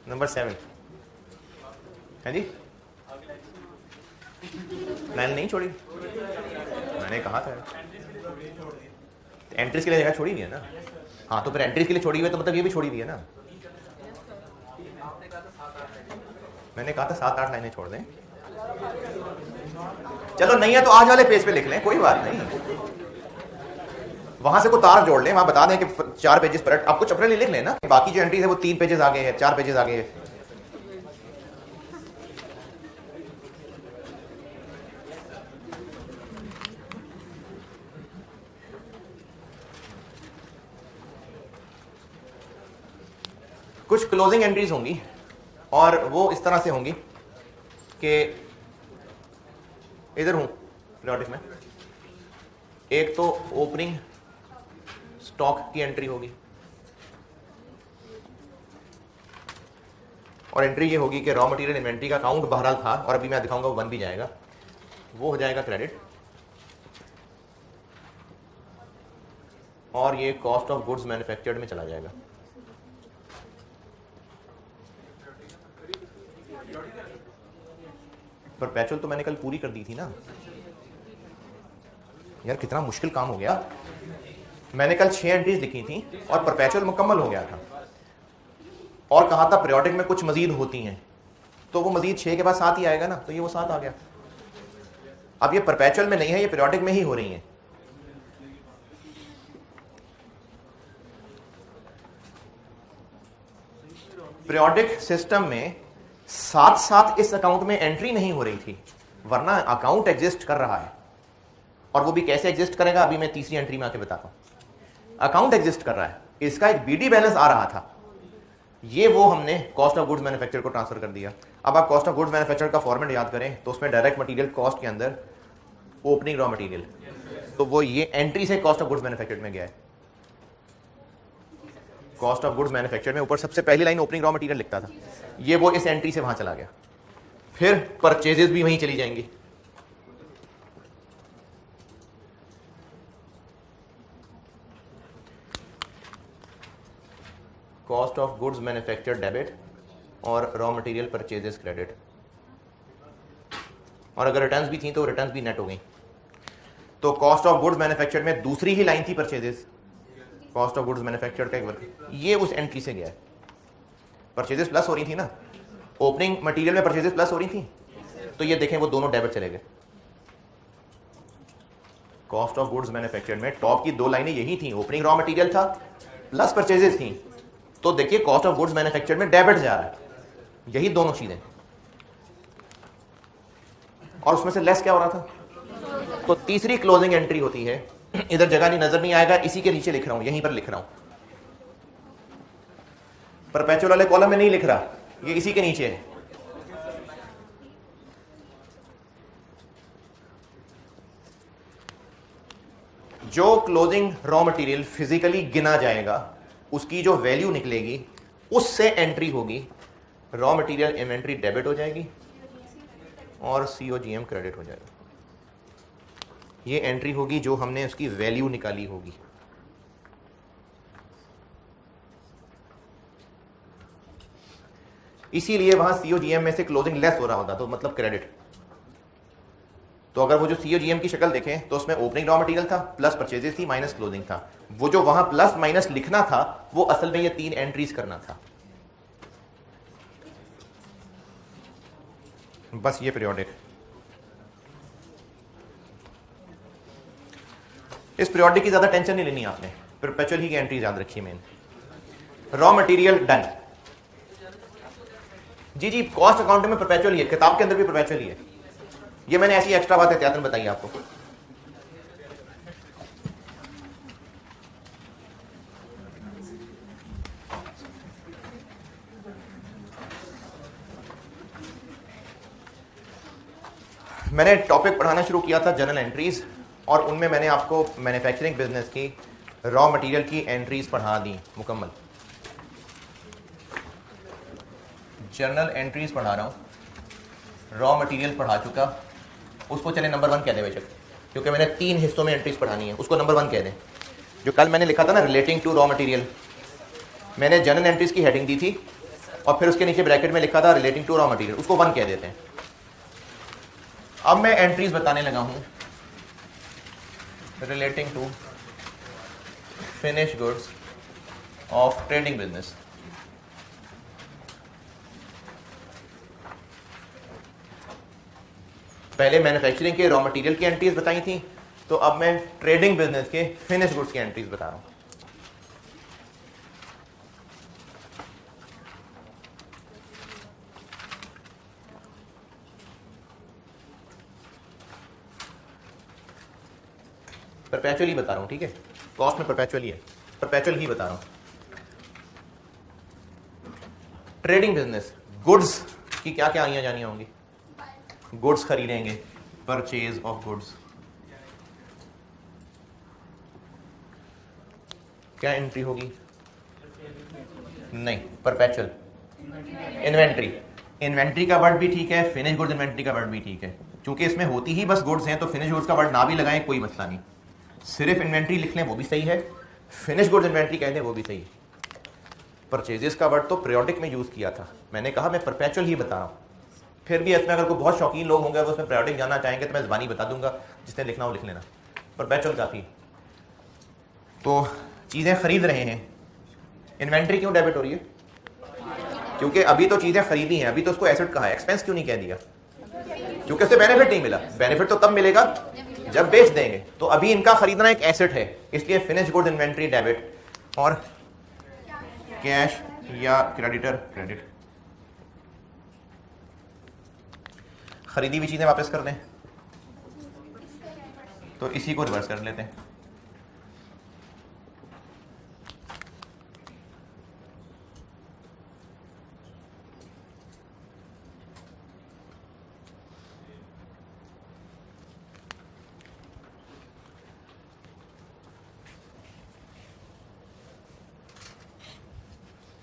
नंबर 7 है जी, लाइन नहीं छोड़ी, मैंने कहा था एंट्रीज के लिए जगह छोड़ी हुई है ना। हाँ, तो फिर एंट्रीज के लिए छोड़ी हुई है तो मतलब ये भी छोड़ी हुई है ना। मैंने कहा था 7-8 लाइनें छोड़ दें। चलो नहीं है तो आज वाले पेज पे लिख लें, कोई बात नहीं, वहां से कोई तार जोड़ लें, वहां बता दें कि 4 पेजेस पर आपको चपड़े लिख लें ना, बाकी जो एंट्रीज है वो 3 पेजेस आगे है, 4 पेजेस आगे है। कुछ क्लोजिंग एंट्रीज होंगी और वो इस तरह से होंगी कि इधर हूं पीरियोडिक में, एक तो ओपनिंग स्टॉक की एंट्री होगी, और एंट्री ये होगी कि रॉ मटेरियल इन्वेंट्री का अकाउंट बहरहाल था और अभी मैं दिखाऊंगा वो बन भी जाएगा, वो हो जाएगा क्रेडिट। और ये कॉस्ट ऑफ गुड्स मैन्युफैक्चर्ड में चला जाएगा। परपेचुअल तो मैंने कल पूरी कर दी थी ना यार, कितना मुश्किल काम हो गया। मैंने कल 6 एंट्रीज लिखी थी और परपेचुअल मुकम्मल हो गया था और कहा था पीरियोडिक में कुछ मजीद होती हैं, तो वो मजीद 6 के बाद 7 ही आएगा ना, तो ये वो 7 आ गया। अब ये परपेचुअल में नहीं है, ये पीरियोडिक में ही हो रही हैं। पीरियोडिक सिस्टम में साथ साथ इस अकाउंट में एंट्री नहीं हो रही थी, वरना अकाउंट एग्जिस्ट कर रहा है। और वो भी कैसे एग्जिस्ट करेगा, अभी मैं तीसरी एंट्री में आके बताता हूं। अकाउंट एग्जिस्ट कर रहा है, इसका एक बीडी बैलेंस आ रहा था, ये वो हमने कॉस्ट ऑफ गुड्स मैन्युफैक्चर को ट्रांसफर कर दिया। अब आप कॉस्ट ऑफ गुड्स मैन्युफैक्चर का फॉर्मेट याद करें तो उसमें डायरेक्ट मटेरियल कॉस्ट के अंदर ओपनिंग रॉ मटेरियल, तो वो ये एंट्री से कॉस्ट ऑफ गुड्स मैन्युफैक्चर में गया है। कॉस्ट ऑफ गुड्स मैन्युफैक्चर में ऊपर सबसे पहली लाइन ओपनिंग रॉ मटेरियल लिखता था, ये वो इस एंट्री से वहां चला गया। फिर परचेजेस भी वहीं चली जाएंगी। Cost of goods manufacture debit और रॉ मटेरियल परचेजेस क्रेडिट, और अगर रिटर्न्स भी थी तो रिटर्न्स भी नेट हो गई। तो कॉस्ट ऑफ गुड्स मैन्युफैक्चर में दूसरी ही लाइन थी purchases, cost of goods manufacture का एक वर्क, ये उस एंट्री से गया है। परचेजेस प्लस हो रही थी ना, ओपनिंग मटेरियल में परचेजेस प्लस हो रही थी, तो ये देखें वो दोनों डेबिट चले गए। कॉस्ट ऑफ गुड्स मैन्युफैक्चर में टॉप की 2 लाइनें यही थी, ओपनिंग रॉ मटेरियल था प्लस परचेजेस थी, तो देखिए कॉस्ट ऑफ गुड्स मैन्युफैक्चर में डेबिट जा रहा है, यही दोनों चीजें। और उसमें से लेस क्या हो रहा था, तो तीसरी क्लोजिंग एंट्री होती है, इधर जगह नहीं नजर नहीं आएगा, इसी के नीचे लिख रहा हूं, यहीं पर लिख रहा हूं, परपेचुअल वाले कॉलम में नहीं लिख रहा, ये इसी के नीचे है। जो क्लोजिंग रॉ मटेरियल फिजिकली गिना जाएगा उसकी जो वैल्यू निकलेगी उससे एंट्री होगी, रॉ मटेरियल इन्वेंट्री डेबिट हो जाएगी और सीओजीएम क्रेडिट हो जाएगा। ये एंट्री होगी जो हमने उसकी वैल्यू निकाली होगी। इसीलिए वहां सीओजीएम में से क्लोजिंग लेस हो रहा होता, तो मतलब क्रेडिट। तो अगर वो जो सीओजीएम की शक्ल देखें तो उसमें ओपनिंग रॉ मटेरियल था प्लस परचेजेस थी माइनस क्लोजिंग था, वो जो वहां प्लस माइनस लिखना था वो असल में ये 3 एंट्रीज करना था। बस ये पीरियोडिक। इस पीरियोडिक की ज्यादा टेंशन नहीं लेनी आपने, परपेचुअल ही की एंट्रीज याद रखिए। मेन रॉ मटेरियल डन जी, कॉस्ट अकाउंट में परपेचुअल ही है, किताब के अंदर भी परपेचुअल ही है। ये मैंने ऐसी एक्स्ट्रा बात एहतियातन बताई आपको। मैंने टॉपिक पढ़ाना शुरू किया था जनरल एंट्रीज, और उनमें मैंने आपको मैन्युफैक्चरिंग बिजनेस की रॉ मटेरियल की एंट्रीज पढ़ा दी मुकम्मल। जनरल एंट्रीज पढ़ा रहा हूं, रॉ मटेरियल पढ़ा चुका, उसको चले नंबर 1 कह दे बेशक, क्योंकि मैंने 3 हिस्सों में एंट्रीज पढ़ानी है, उसको नंबर 1 कह दें। जो कल मैंने लिखा था ना रिलेटिंग टू रॉ मटेरियल, मैंने जनरल एंट्रीज की हेडिंग दी थी और फिर उसके नीचे ब्रैकेट में लिखा था रिलेटिंग टू रॉ मटेरियल, उसको 1 कह देते हैं। अब मैं एंट्रीज बताने लगा हूं relating to finish goods of trading business. पहले मैन्युफैक्चरिंग के रॉ मटेरियल की एंट्रीज बताई थी, तो अब मैं ट्रेडिंग बिजनेस के फिनिश गुड्स की एंट्रीज बता रहा हूं। परपेचुअल ही बता रहा हूं, ठीक है, कॉस्ट में परपेचुअल ही है, परपेचुअल ही बता रहा हूं। ट्रेडिंग बिजनेस, गुड्स की क्या क्या आइयां जानियां होंगी, गुड्स खरीदेंगे, परचेज ऑफ गुड्स, क्या एंट्री होगी, नहीं परपेचुअल इन्वेंट्री। इन्वेंट्री का वर्ड भी ठीक है, फिनिश गुड्स इन्वेंट्री का वर्ड भी ठीक है, क्योंकि इसमें होती ही बस गुड्स हैं, तो फिनिश गुड्स का वर्ड ना भी लगाएं कोई मसला नहीं, सिर्फ इन्वेंट्री लिख लें वो भी सही है, फिनिश गुड्स इन्वेंट्री कहते हैं वो भी सही है। परचेजेस का वर्ड तो पीरियोडिक में यूज किया था, मैंने कहा मैं परपेचुअल ही बता रहा हूँ। फिर भी इसमें अगर कोई बहुत शौकीन लोग होंगे वो उसमें पीरियोडिक जानना चाहेंगे तो मैं ज़बानी बता दूंगा, जिसने लिखना हो लिख लेना, परपेचुअल काफ़ी। तो चीज़ें खरीद रहे हैं, इन्वेंट्री क्यों डेबिट हो रही है? क्योंकि अभी तो चीज़ें खरीदी हैं, अभी तो उसको एसेट कहा है, एक्सपेंस क्यों नहीं कह दिया? क्योंकि उससे बेनिफिट नहीं मिला। बेनिफिट तो तब मिलेगा जब बेच देंगे। तो अभी इनका खरीदना एक एसेट है, इसलिए फिनिश गुड्स इन्वेंट्री डेबिट और कैश या क्रेडिटर क्रेडिट। खरीदी हुई चीजें वापस कर दें तो इसी को रिवर्स कर लेते हैं।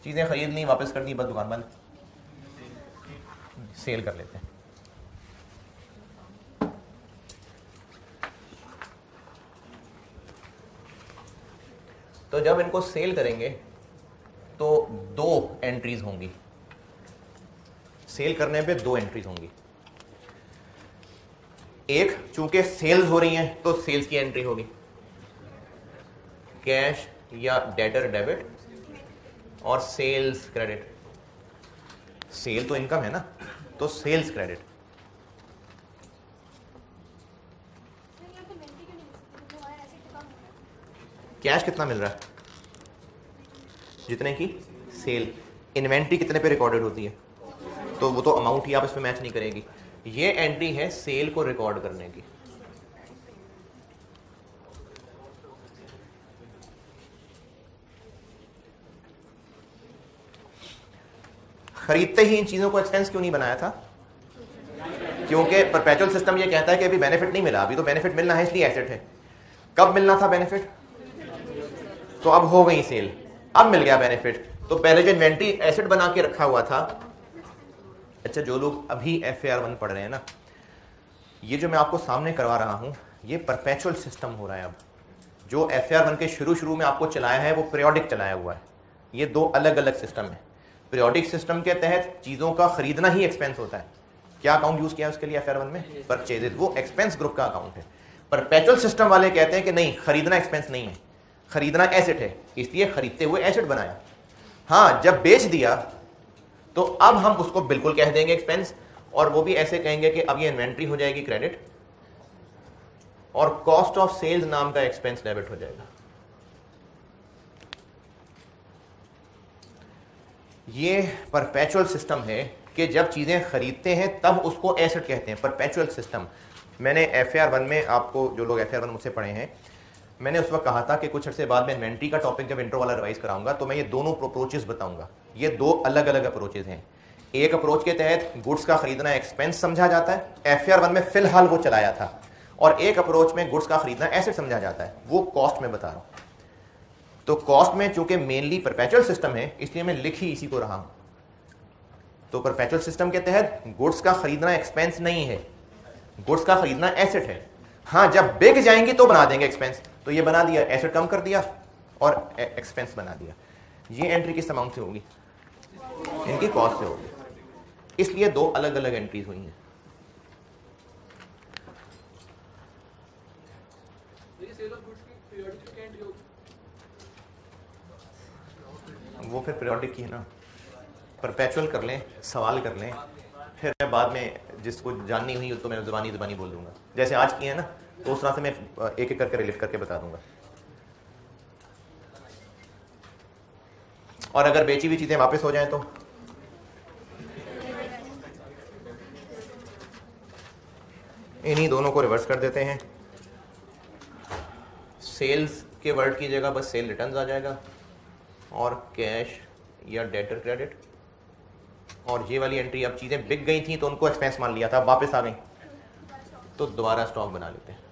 चीजें खरीद ली, वापस कर दी, बस दुकान बंद, सेल कर लेते हैं। तो जब इनको सेल करेंगे तो दो एंट्रीज होंगी, सेल करने पे दो एंट्रीज होंगी। एक, चूंकि सेल्स हो रही हैं तो सेल्स की एंट्री होगी, कैश या डेटर डेबिट और सेल्स क्रेडिट। सेल तो इनकम है ना, तो सेल्स क्रेडिट। कैश कितना मिल रहा है? जितने की सेल। इन्वेंट्री कितने पे रिकॉर्डेड होती है? तो वो तो अमाउंट ही आप इसमें मैच नहीं करेगी। ये एंट्री है सेल को रिकॉर्ड करने की। खरीदते ही इन चीजों को एक्सपेंस क्यों नहीं बनाया था? क्योंकि परपेचुअल सिस्टम ये कहता है कि अभी बेनिफिट नहीं मिला, अभी तो बेनिफिट मिलना है, इसलिए एसेट है। कब मिलना था बेनिफिट? तो अब हो गई सेल, अब मिल गया बेनिफिट। तो पहले जो इन्वेंट्री एसेट बना के रखा हुआ था, अच्छा जो लोग अभी FAR 1 पढ़ रहे हैं ना, ये जो मैं आपको सामने करवा रहा हूं ये परपेचुअल सिस्टम हो रहा है। अब जो FAR 1 के शुरू में आपको चलाया है वो पीरियोडिक चलाया हुआ है। ये दो अलग अलग सिस्टम है। पीरियोडिक सिस्टम के तहत चीजों का खरीदना ही एक्सपेंस होता है। क्या अकाउंट यूज किया उसके लिए FAR 1 में? परचेजेस, वो एक्सपेंस ग्रुप का अकाउंट है। परपेचुअल सिस्टम वाले कहते हैं कि नहीं, खरीदना एक्सपेंस नहीं है, खरीदना एसेट है, इसलिए खरीदते हुए एसेट बनाया। हाँ, जब बेच दिया तो अब हम उसको बिल्कुल कह देंगे एक्सपेंस, और वो भी ऐसे कहेंगे कि अब ये इन्वेंट्री हो जाएगी क्रेडिट और कॉस्ट ऑफ सेल्स नाम का एक्सपेंस डेबिट हो जाएगा। ये परपेचुअल सिस्टम है कि जब चीजें खरीदते हैं तब उसको एसेट कहते हैं, परपेचुअल सिस्टम। मैंने FAR 1 में, आपको जो लोग FAR 1 मुझसे पढ़े हैं, मैंने उस वक्त कहा था कि कुछ अर्से बाद में इन्वेंट्री का टॉपिक जब इंट्रो वाला रिवाइज कराऊंगा तो मैं ये दोनों अप्रोचेस बताऊंगा। ये दो अलग अलग अप्रोचेस हैं। एक अप्रोच के तहत गुड्स का खरीदना एक्सपेंस समझा जाता है, FAR 1 में फिलहाल वो चलाया था, और एक अप्रोच में गुड्स का खरीदना एसेट समझा जाता है, वो कॉस्ट में बता रहा हूं। तो कॉस्ट में चूंकि मेनली परपेचुअल सिस्टम है इसलिए मैं लिख ही इसी को रहा हूं। तो परपेचुअल सिस्टम के तहत गुड्स का खरीदना एक्सपेंस नहीं है, गुड्स का खरीदना एसेट है। हाँ, जब बिक जाएंगी तो बना देंगे एक्सपेंस। तो ये बना दिया, एसेट कम कर दिया और एक्सपेंस बना दिया। ये एंट्री किस अमाउंट से होगी? इनकी कॉस्ट से होगी, इसलिए दो अलग अलग एंट्रीज हुई हैं। वो फिर पीरियोडिक की है ना, परपेचुअल कर लें, सवाल कर लें, फिर मैं बाद में जिसको जाननी हुई तो मैं ज़बानी बोल दूंगा। जैसे आज की है ना, तो उस तरह से मैं एक एक करके रिलीफ करके बता दूंगा। और अगर बेची हुई चीजें वापस हो जाएं तो इन्हीं दोनों को रिवर्स कर देते हैं। सेल्स के वर्ड की जगह बस सेल रिटर्न्स आ जाएगा, और कैश या डेटर क्रेडिट। और ये वाली एंट्री, अब चीजें बिक गई थी तो उनको एक्सपेंस मान लिया था, वापस आ गई तो दोबारा स्टॉक बना लेते हैं।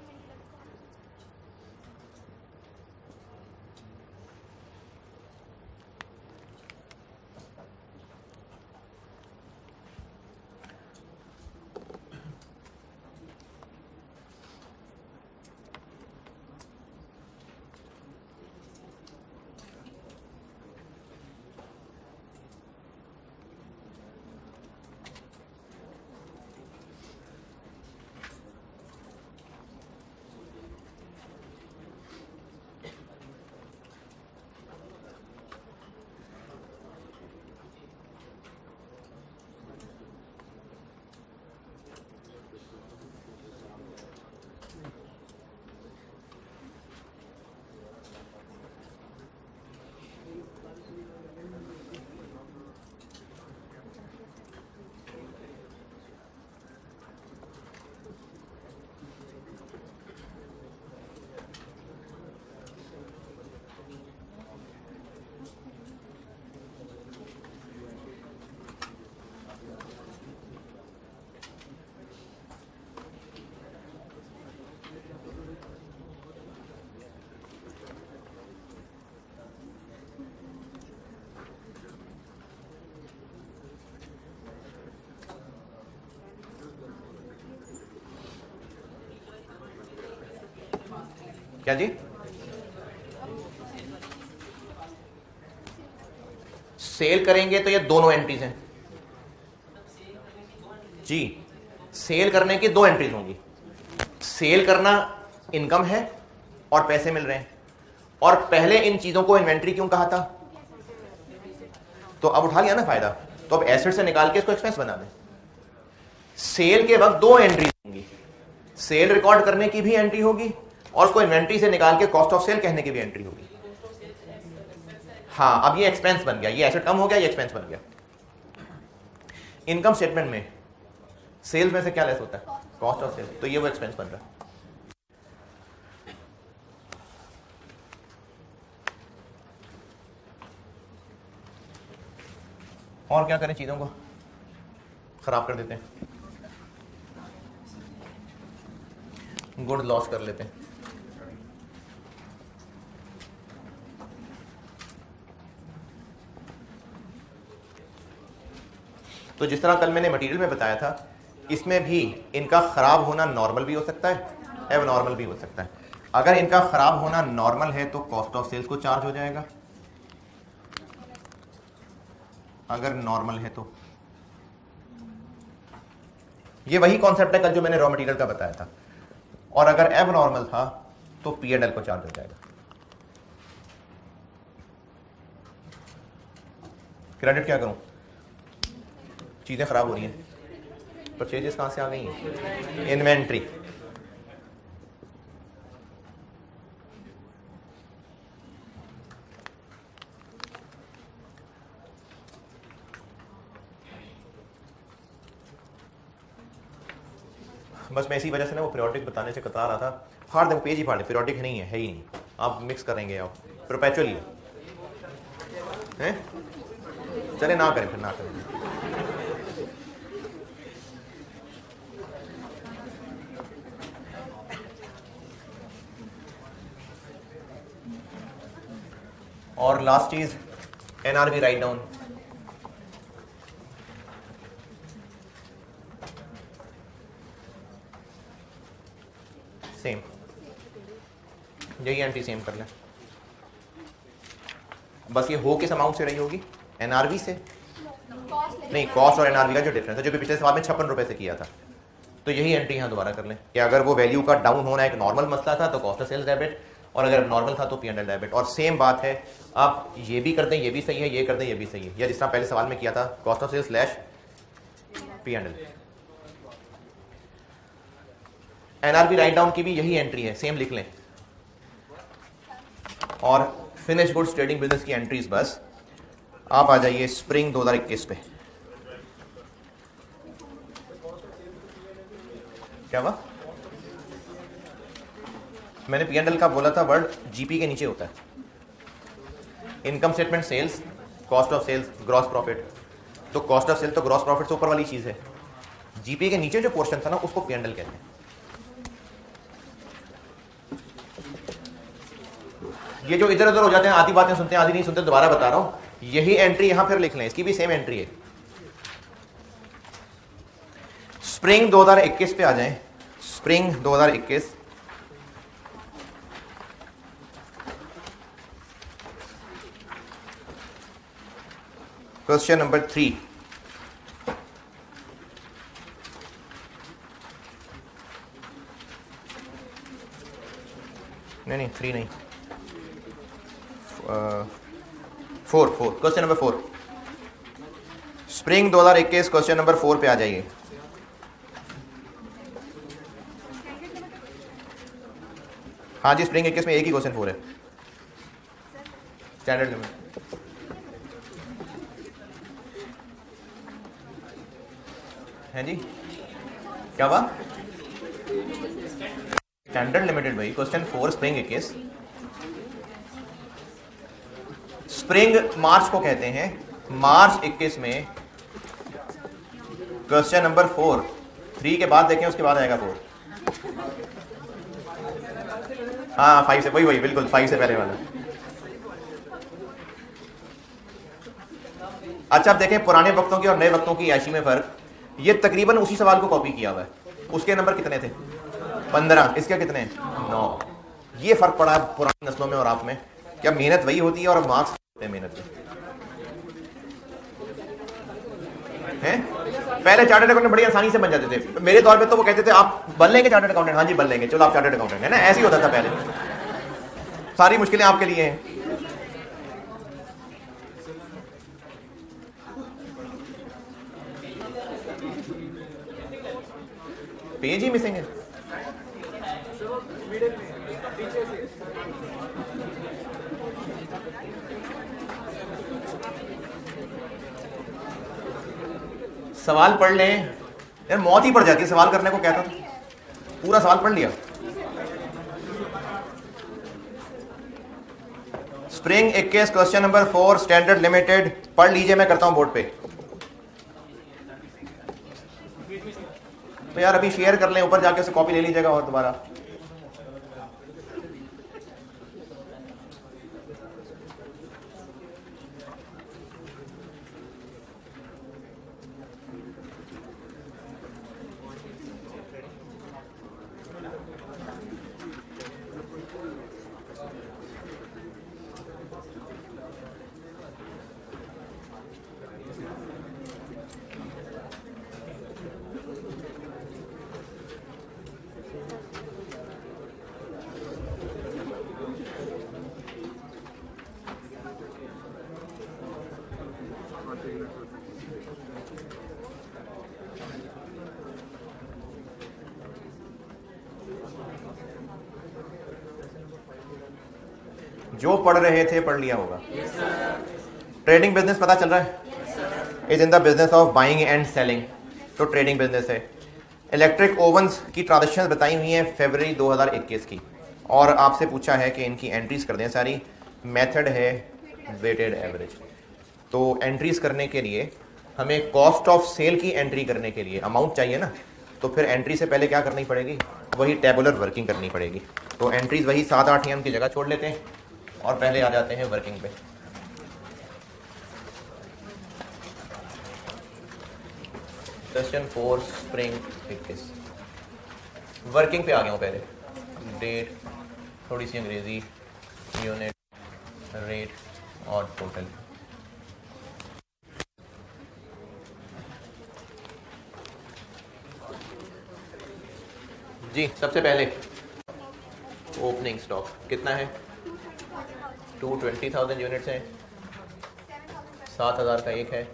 क्या जी? सेल करेंगे तो ये दोनों एंट्रीज हैं जी। सेल करने की 2 एंट्रीज होंगी। सेल करना इनकम है और पैसे मिल रहे हैं। और पहले इन चीजों को इन्वेंट्री क्यों कहा था? तो अब उठा लिया ना फायदा, तो अब एसेट से निकाल के इसको एक्सपेंस बना दें। सेल के वक्त 2 एंट्री होंगी, सेल रिकॉर्ड करने की भी एंट्री होगी और उसको इन्वेंट्री से निकाल के कॉस्ट ऑफ सेल कहने की भी एंट्री होगी। हाँ, अब ये एक्सपेंस बन गया, ये एसेट कम हो गया, ये एक्सपेंस बन गया। इनकम स्टेटमेंट में सेल्स में से क्या लेस होता है? कॉस्ट ऑफ सेल, तो ये वो एक्सपेंस बन रहा है। और क्या करें, चीजों को खराब कर देते हैं, गुड लॉस कर लेते हैं। तो जिस तरह कल मैंने मटेरियल में बताया था, इसमें भी इनका खराब होना नॉर्मल भी हो सकता है, एबनॉर्मल भी हो सकता है। अगर इनका खराब होना नॉर्मल है तो कॉस्ट ऑफ सेल्स को चार्ज हो जाएगा, अगर नॉर्मल है तो। ये वही कॉन्सेप्ट है कल जो मैंने रॉ मटेरियल का बताया था। और अगर एबनॉर्मल था तो P&L को चार्ज हो जाएगा। क्रेडिट क्या करूं? चीजें खराब हो रही हैं। परचेजेस कहां से आ गई हैं? इन्वेंट्री। बस मैं इसी वजह से ना वो पीरियोडिक बताने से कतरा रहा था। फाड़ दे, पेज ही फाड़ दे, पीरियोडिक नहीं है ही नहीं। आप मिक्स करेंगे, आप परपेचुअली है। चले ना करें, फिर ना करें। और लास्ट चीज NRV राइट डाउन। सेम, यही एंट्री सेम कर लें। बस ये हो किस अमाउंट से रही होगी? NRV से नहीं, कॉस्ट और NRV का जो डिफरेंस है, जो कि पिछले सवाल में 56 रुपए से किया था, तो यही एंट्री यहाँ दोबारा कर लें कि अगर वो वैल्यू का डाउन होना एक नॉर्मल मसला था तो कॉस्ट ऑफ सेल्स डेबिट, और अगर नॉर्मल था तो P&L डेबिट। और सेम बात है, आप ये भी कर दें, ये भी सही है, ये कर दें, ये भी सही है, या जिस तरह पहले सवाल में किया था, cost of sales slash P&L। NRV write down की भी यही एंट्री है, सेम लिख लें। और फिनिश गुड्स ट्रेडिंग बिजनेस की एंट्रीज बस आप आ जाइए स्प्रिंग 2021 पे। क्या हुआ? मैंने P&L का बोला था, वर्ड GP के नीचे होता है। Income statement sales, cost of sales, gross profit. तो कॉस्ट ऑफ सेल्स तो ग्रॉस प्रॉफिट से ऊपर वाली चीज है। GP के नीचे जो पोर्शन था ना, उसको P&L कहते हैं। ये जो इधर उधर हो जाते हैं, आधी बातें सुनते हैं, आधी नहीं सुनते, दोबारा बता रहा हूं, यही एंट्री यहां फिर लिख लें, इसकी भी सेम एंट्री है। स्प्रिंग 2021 पे आ जाएं। Spring 2021, question number 3। नहीं 3 नहीं, 4 question number 4। Spring 2021 question number 4 पे आ जाइए। हाँ जी, स्प्रिंग 21 में एक ही क्वेश्चन 4 है, स्टैंडर्ड लिमिट। है जी, क्या हुआ? स्टैंडर्ड लिमिटेड भाई, क्वेश्चन 4 स्प्रिंग 21। स्प्रिंग मार्च को कहते हैं। मार्च 21 में क्वेश्चन नंबर 4, 3 के बाद देखें, उसके बाद आएगा 4। हाँ 5 से, वही बिल्कुल 5 से पहले वाला। अच्छा, अब देखें पुराने वक्तों की और नए वक्तों की ऐशी में फर्क। ये तकरीबन उसी सवाल को कॉपी किया हुआ है। उसके नंबर कितने थे? 15। इसके कितने? 9। ये फ़र्क पड़ा है पुरानी नस्लों में और आप में, क्या मेहनत वही होती है और मार्क्स होते हैं मेहनत के हैं। पहले चार्टर्ड अकाउंटेंट बड़ी आसानी से बन जाते थे। मेरे दौर पे तो वो कहते थे आप बन लेंगे चार्टर्ड अकाउंटेंट, हाँ जी बन लेंगे, चलो आप चार्टर्ड अकाउंटेंट है ना, ऐसे ही होता था पहले। सारी मुश्किलें आपके लिए हैं। पेज ही मिसिंग है। सवाल पढ़ लें यार, मौत ही पड़ जाती है सवाल करने को। कहता था पूरा सवाल पढ़ लिया। Spring 21 question number 4 standard limited पढ़ लीजिए, मैं करता हूं बोर्ड पे। तो यार अभी शेयर कर लें, ऊपर जाके से कॉपी ले लीजिएगा और दोबारा। जो पढ़ रहे थे पढ़ लिया होगा। ट्रेडिंग बिजनेस पता चल रहा है, is in the business of buying and selling, तो ट्रेडिंग बिजनेस है। इलेक्ट्रिक ओवंस की ट्रांजेक्शन बताई हुई हैं फरवरी 2021 की, और आपसे पूछा है कि इनकी एंट्रीज कर दें सारी। मेथड है वेटेड एवरेज। तो एंट्रीज करने के लिए हमें कॉस्ट ऑफ सेल की एंट्री करने के लिए अमाउंट चाहिए ना, तो फिर एंट्री से पहले क्या करनी पड़ेगी, वही टेबुलर वर्किंग करनी पड़ेगी। तो एंट्रीज वही 7-8 एम की जगह छोड़ लेते हैं और पहले आ जाते हैं वर्किंग पे। क्वेश्चन 4 स्प्रिंग 21 वर्किंग पे आ गया हूँ। पहले डेट, थोड़ी सी अंग्रेजी, यूनिट, रेट और टोटल। जी सबसे पहले ओपनिंग स्टॉक कितना है, 220,000 यूनिट्स हैं, 7,000 का एक है,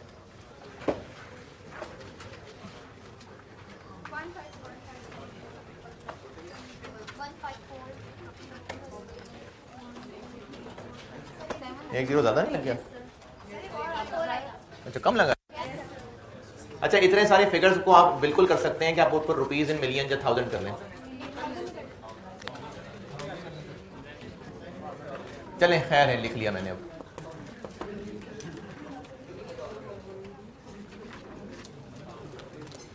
एक जीरो ज़्यादा नहीं लग गया? अच्छा कम लगा। अच्छा इतने सारे फिगर्स को आप बिल्कुल कर सकते हैं कि आप उसको रुपीज इन मिलियन या 1000 कर लें। चलें खैर है, लिख लिया मैंने।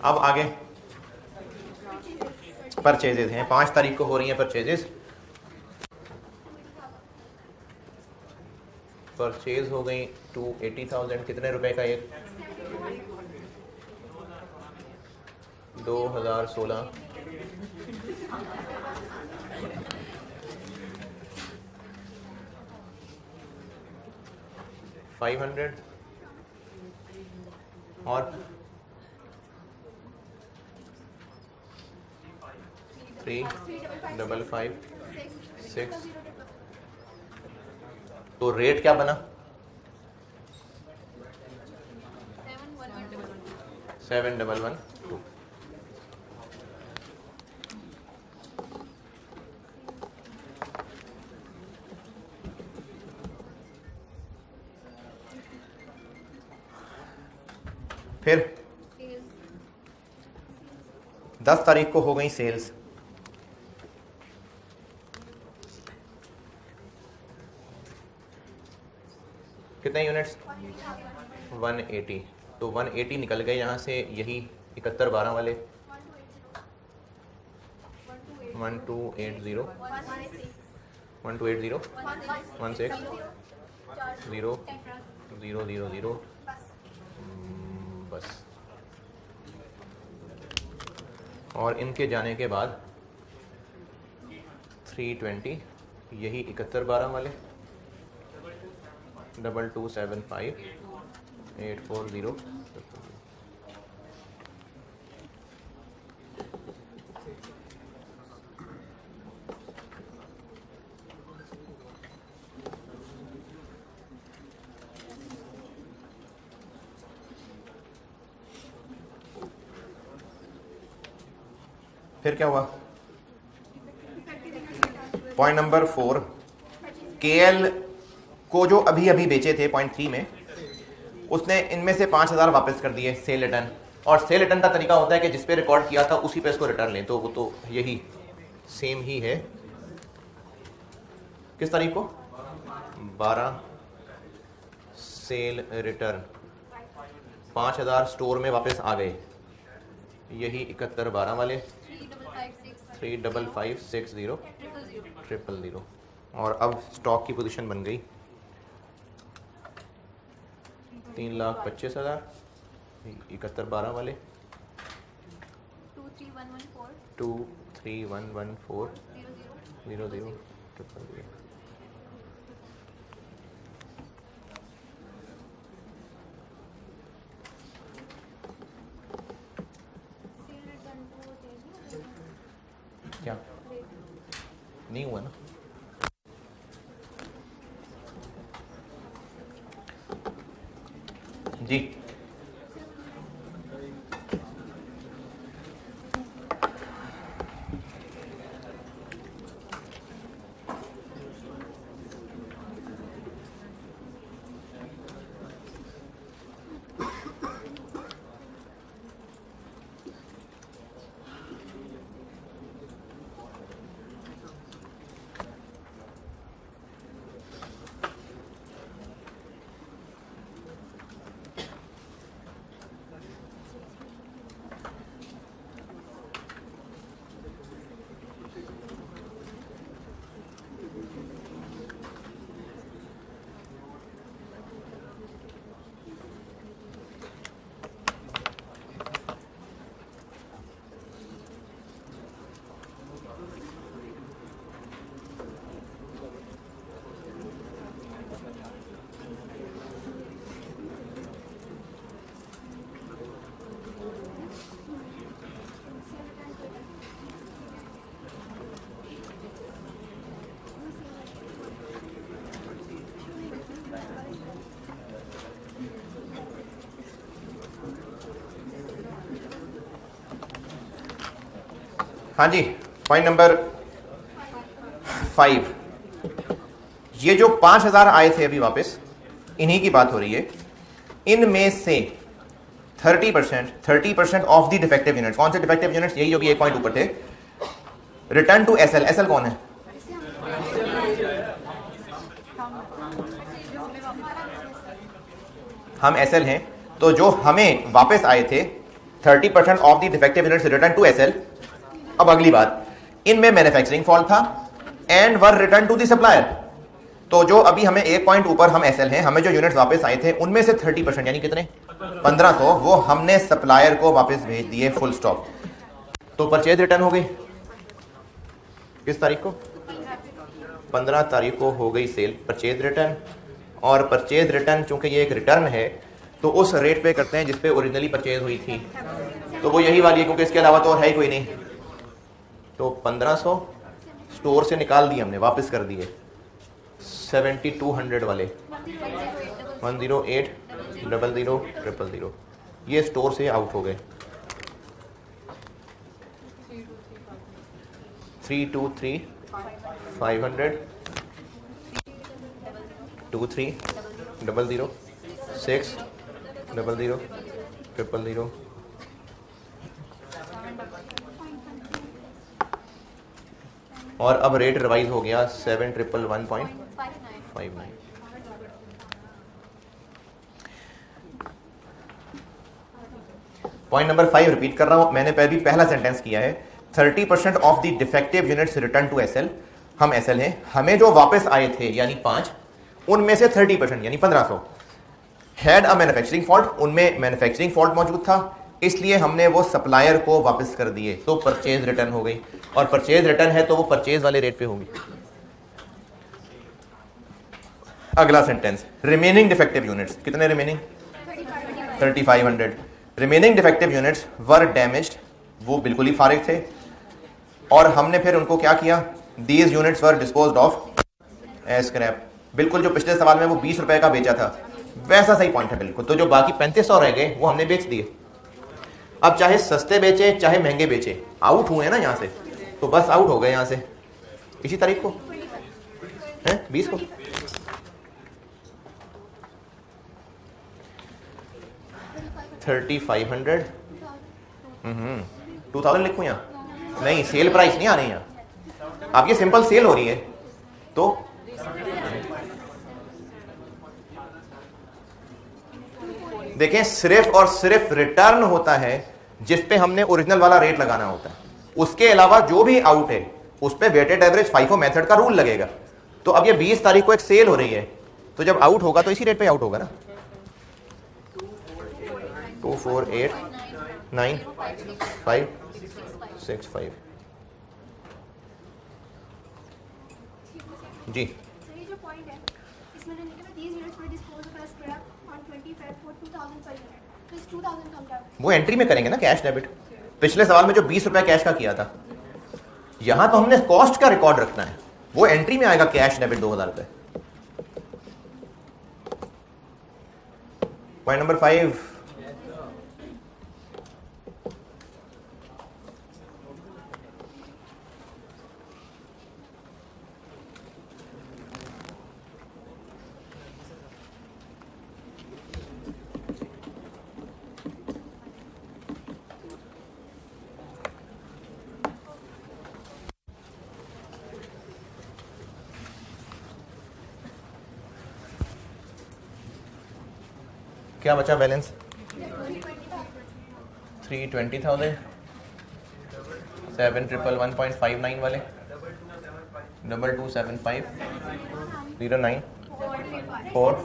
अब आगे परचेजेस हैं, 5 तारीख को हो रही हैं परचेजेस। परचेज हो गई 280,000, कितने रुपए का एक, 2016। $500 और 3,556। तो रेट क्या बना, 7,112। फिर 10 तारीख को हो गई सेल्स, कितने यूनिट्स, 180। तो 180 निकल गए यहाँ से, यही 7112 वाले, 1280 16 0 0 0 0 बस। और इनके जाने के बाद 320 यही 7112 वाले 2275 840। फिर क्या हुआ? पॉइंट नंबर 4, केएल को जो अभी अभी बेचे थे पॉइंट 3 में, उसने इनमें से 5000 वापस कर दिए सेल रिटर्न। और सेल रिटर्न का तरीका होता है कि जिस पे रिकॉर्ड किया था उसी पे इसको रिटर्न लें, तो वो तो यही सेम ही है। किस तारीख को? 12 सेल रिटर्न 5000 स्टोर में वापस आ गए, यही 7112 वाले 35560 000। और अब स्टॉक की पोजीशन बन गई 3,25,000 7112 वाले 23114 00 000। क्या नहीं हुआ ना? जी हाँ जी, पॉइंट नंबर 5, ये जो 5000 आए थे अभी वापस, इन्हीं की बात हो रही है। इनमें से 30% ऑफ द डिफेक्टिव यूनिट्स, कौन से डिफेक्टिव यूनिट्स? यही जो कि एक पॉइंट ऊपर थे, रिटर्न टू एसएल। एसएल कौन है? हम एसएल हैं। तो जो हमें वापस आए थे 30% of the defective units return to SL. अब अगली बात, इनमें मैन्युफैक्चरिंग फॉल्ट था and were return to the supplier. तो जो अभी हमें एक पॉइंट ऊपर हम एसएल हैं, हमें जो यूनिट्स वापस आए थे उनमें से 30% यानी कितने? 1500 वो हमने सप्लायर को वापस भेज दिए, फुल स्टॉप। तो परचेज रिटर्न हो गई किस तारीख को? 15 तारीख को हो गई सेल परचेज रिटर्न। और परचेज रिटर्न चूंकि ये एक रिटर्न है तो उस रेट पे करते हैं जिस पे ओरिजिनली परचेज हुई थी, तो वो यही वाली है क्योंकि इसके अलावा तो और है ही कोई नहीं। तो 1500 स्टोर से निकाल दिए हमने, वापस कर दिए 7200 वाले 108 00 000, ये स्टोर से आउट हो गए। 323 500 23 00 6 00 000। और अब रेट रिवाइज हो गया 7111.59। पॉइंट नंबर 5 रिपीट कर रहा हूं, मैंने पहले पहला सेंटेंस किया है। 30% of the defective units return to SL. हम एसएल हैं, हमें जो वापस आए थे यानी 5, उनमें से 30% यानी 1500 हैड अ मैन्युफैक्चरिंग फॉल्ट, उनमें मैन्युफैक्चरिंग फॉल्ट मौजूद था, इसलिए हमने वो सप्लायर को वापस कर दिए, तो परचेज रिटर्न हो गई। और परचेज रिटर्न है तो वो परचेज वाले रेट पे होगी। अगला सेंटेंस, रिमेनिंग डिफेक्टिव यूनिट्स, कितने रिमेनिंग? 3500। रिमेनिंग डिफेक्टिव यूनिट्स वर डैमेज्ड, वो बिल्कुल ही फारिग थे, और हमने फिर उनको क्या किया? These units were disposed of as scrap. बिल्कुल जो पिछले सवाल में वो 20 रुपए का बेचा था, वैसा सही पॉइंट है बिल्कुल। तो जो बाकी 3500 रह गए वो हमने बेच दिए। अब चाहे सस्ते बेचे चाहे महंगे बेचे, आउट हुए ना यहाँ से, तो बस आउट हो गए यहाँ से। इसी तारीख को है 20 को। $3500। 2000 लिखूं यहाँ? नहीं, सेल प्राइस नहीं आ रही यहाँ। अब ये सिंपल सेल हो रही है, तो देखें सिर्फ और सिर्फ रिटर्न होता है जिस पे हमने ओरिजिनल वाला रेट लगाना होता है। उसके अलावा जो भी आउट है उस पे वेटेड एवरेज FIFO मेथड का रूल लगेगा। तो अब ये 20 तारीख को एक सेल हो रही है, तो जब आउट होगा तो इसी रेट पे आउट होगा ना। 2489565 जी। वो एंट्री में करेंगे ना कैश डेबिट। पिछले सवाल में जो 20 रुपए कैश का किया था, यहां तो हमने कॉस्ट का रिकॉर्ड रखना है, वो एंट्री में आएगा कैश डेबिट 2000 रुपए। पॉइंट नंबर 5, क्या बचा बैलेंस? 320,000। 711.59 वाले 227509 4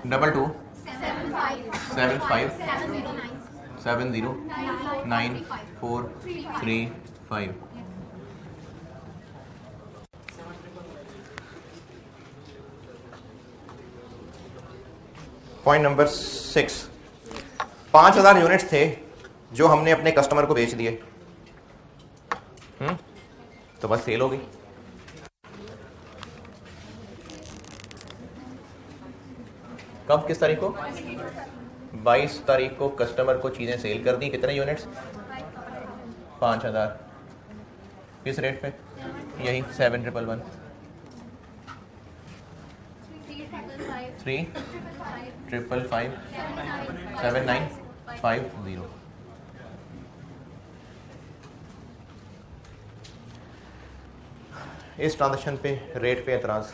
22 75 7094335। पॉइंट नंबर 6, 5000 यूनिट्स थे जो हमने अपने कस्टमर को बेच दिए। तो बस सेल हो गई। कब, किस तारीख को? 22 तारीख को कस्टमर को चीजें सेल कर दी। कितने यूनिट्स? 5000। किस रेट पे? यही 7111। 355 7950। इस ट्रांजेक्शन पे रेट पे एतराज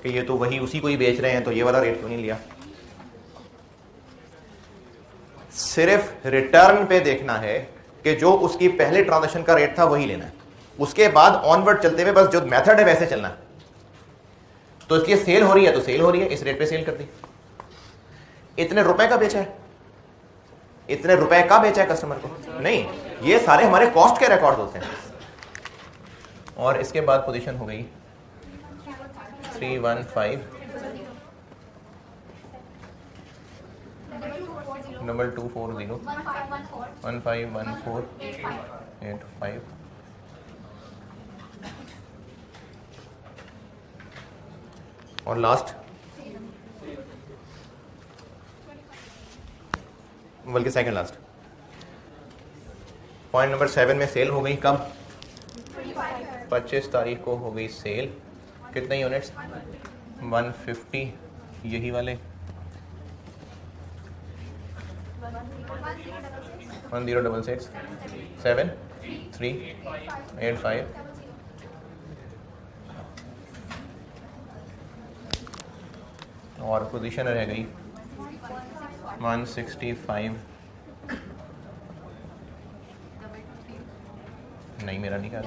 कि ये तो वही उसी को ही बेच रहे हैं, तो ये वाला रेट क्यों नहीं लिया? सिर्फ रिटर्न पे देखना है कि जो उसकी पहले ट्रांजेक्शन का रेट था वही लेना है, उसके बाद ऑनवर्ड चलते हुए बस जो मेथड है वैसे चलना है। तो इसलिए सेल हो रही है तो सेल हो रही है, इस रेट पे सेल कर दी। इतने रुपए का बेचा है, इतने रुपए का बेचा है कस्टमर को? नहीं, ये सारे हमारे कॉस्ट के रिकॉर्ड होते हैं। और इसके बाद पोजीशन हो गई 315 2240 151485। और लास्ट, बल्कि सेकंड लास्ट, पॉइंट नंबर 7 में सेल हो गई। कब? 25 तारीख को हो गई सेल। कितने यूनिट्स? 150, यही वाले 1066 7385। और पोजीशन रह गई 165। नहीं, मेरा नहीं ख्याल।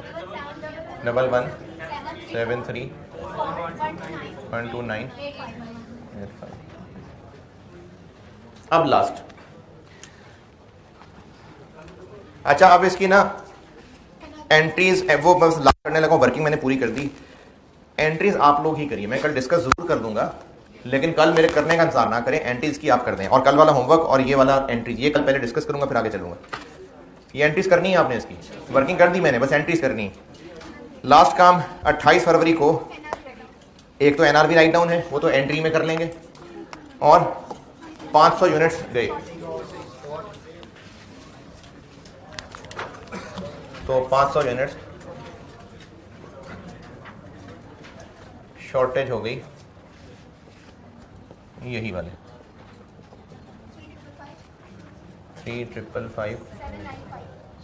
117312912985। अब लास्ट। अच्छा, अब इसकी ना एंट्रीज वो बस करने लगा, वर्किंग मैंने पूरी कर दी। एंट्रीज आप लोग ही करिए, मैं कल डिस्कस जरूर कर दूंगा, लेकिन कल मेरे करने का इंतजार ना करें, एंट्रीज की आप कर दें। और कल वाला होमवर्क और ये वाला एंट्रीज, ये कल पहले डिस्कस करूंगा फिर आगे चलूंगा। ये एंट्रीज करनी है आपने, इसकी वर्किंग कर दी मैंने, बस एंट्रीज करनी है। लास्ट काम 28 फरवरी को एक तो एनआरबी राइट डाउन है, वो तो एंट्री में कर लेंगे, और 500 यूनिट्स गए, तो 500 यूनिट्स शॉर्टेज हो गई, यही वाले 3,555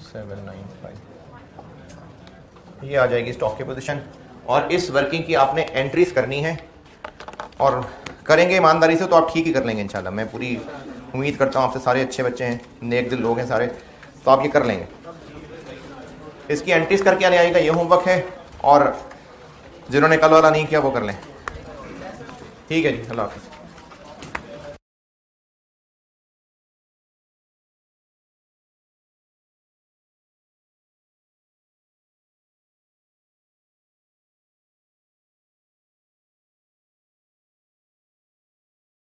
795 ये आ जाएगी स्टॉक की पोजीशन। और इस वर्किंग की आपने एंट्रीज करनी है, और करेंगे ईमानदारी से तो आप ठीक ही कर लेंगे इंशाल्लाह। मैं पूरी उम्मीद करता हूँ आपसे, सारे अच्छे बच्चे हैं, नेक दिल लोग हैं सारे, तो आप ये कर लेंगे। इसकी एंट्रीज करके आने आएगा, ये होमवर्क है, और जिन्होंने कल वाला नहीं किया वो कर लें। ठीक है जी, अल्लाह हाफ़िज़।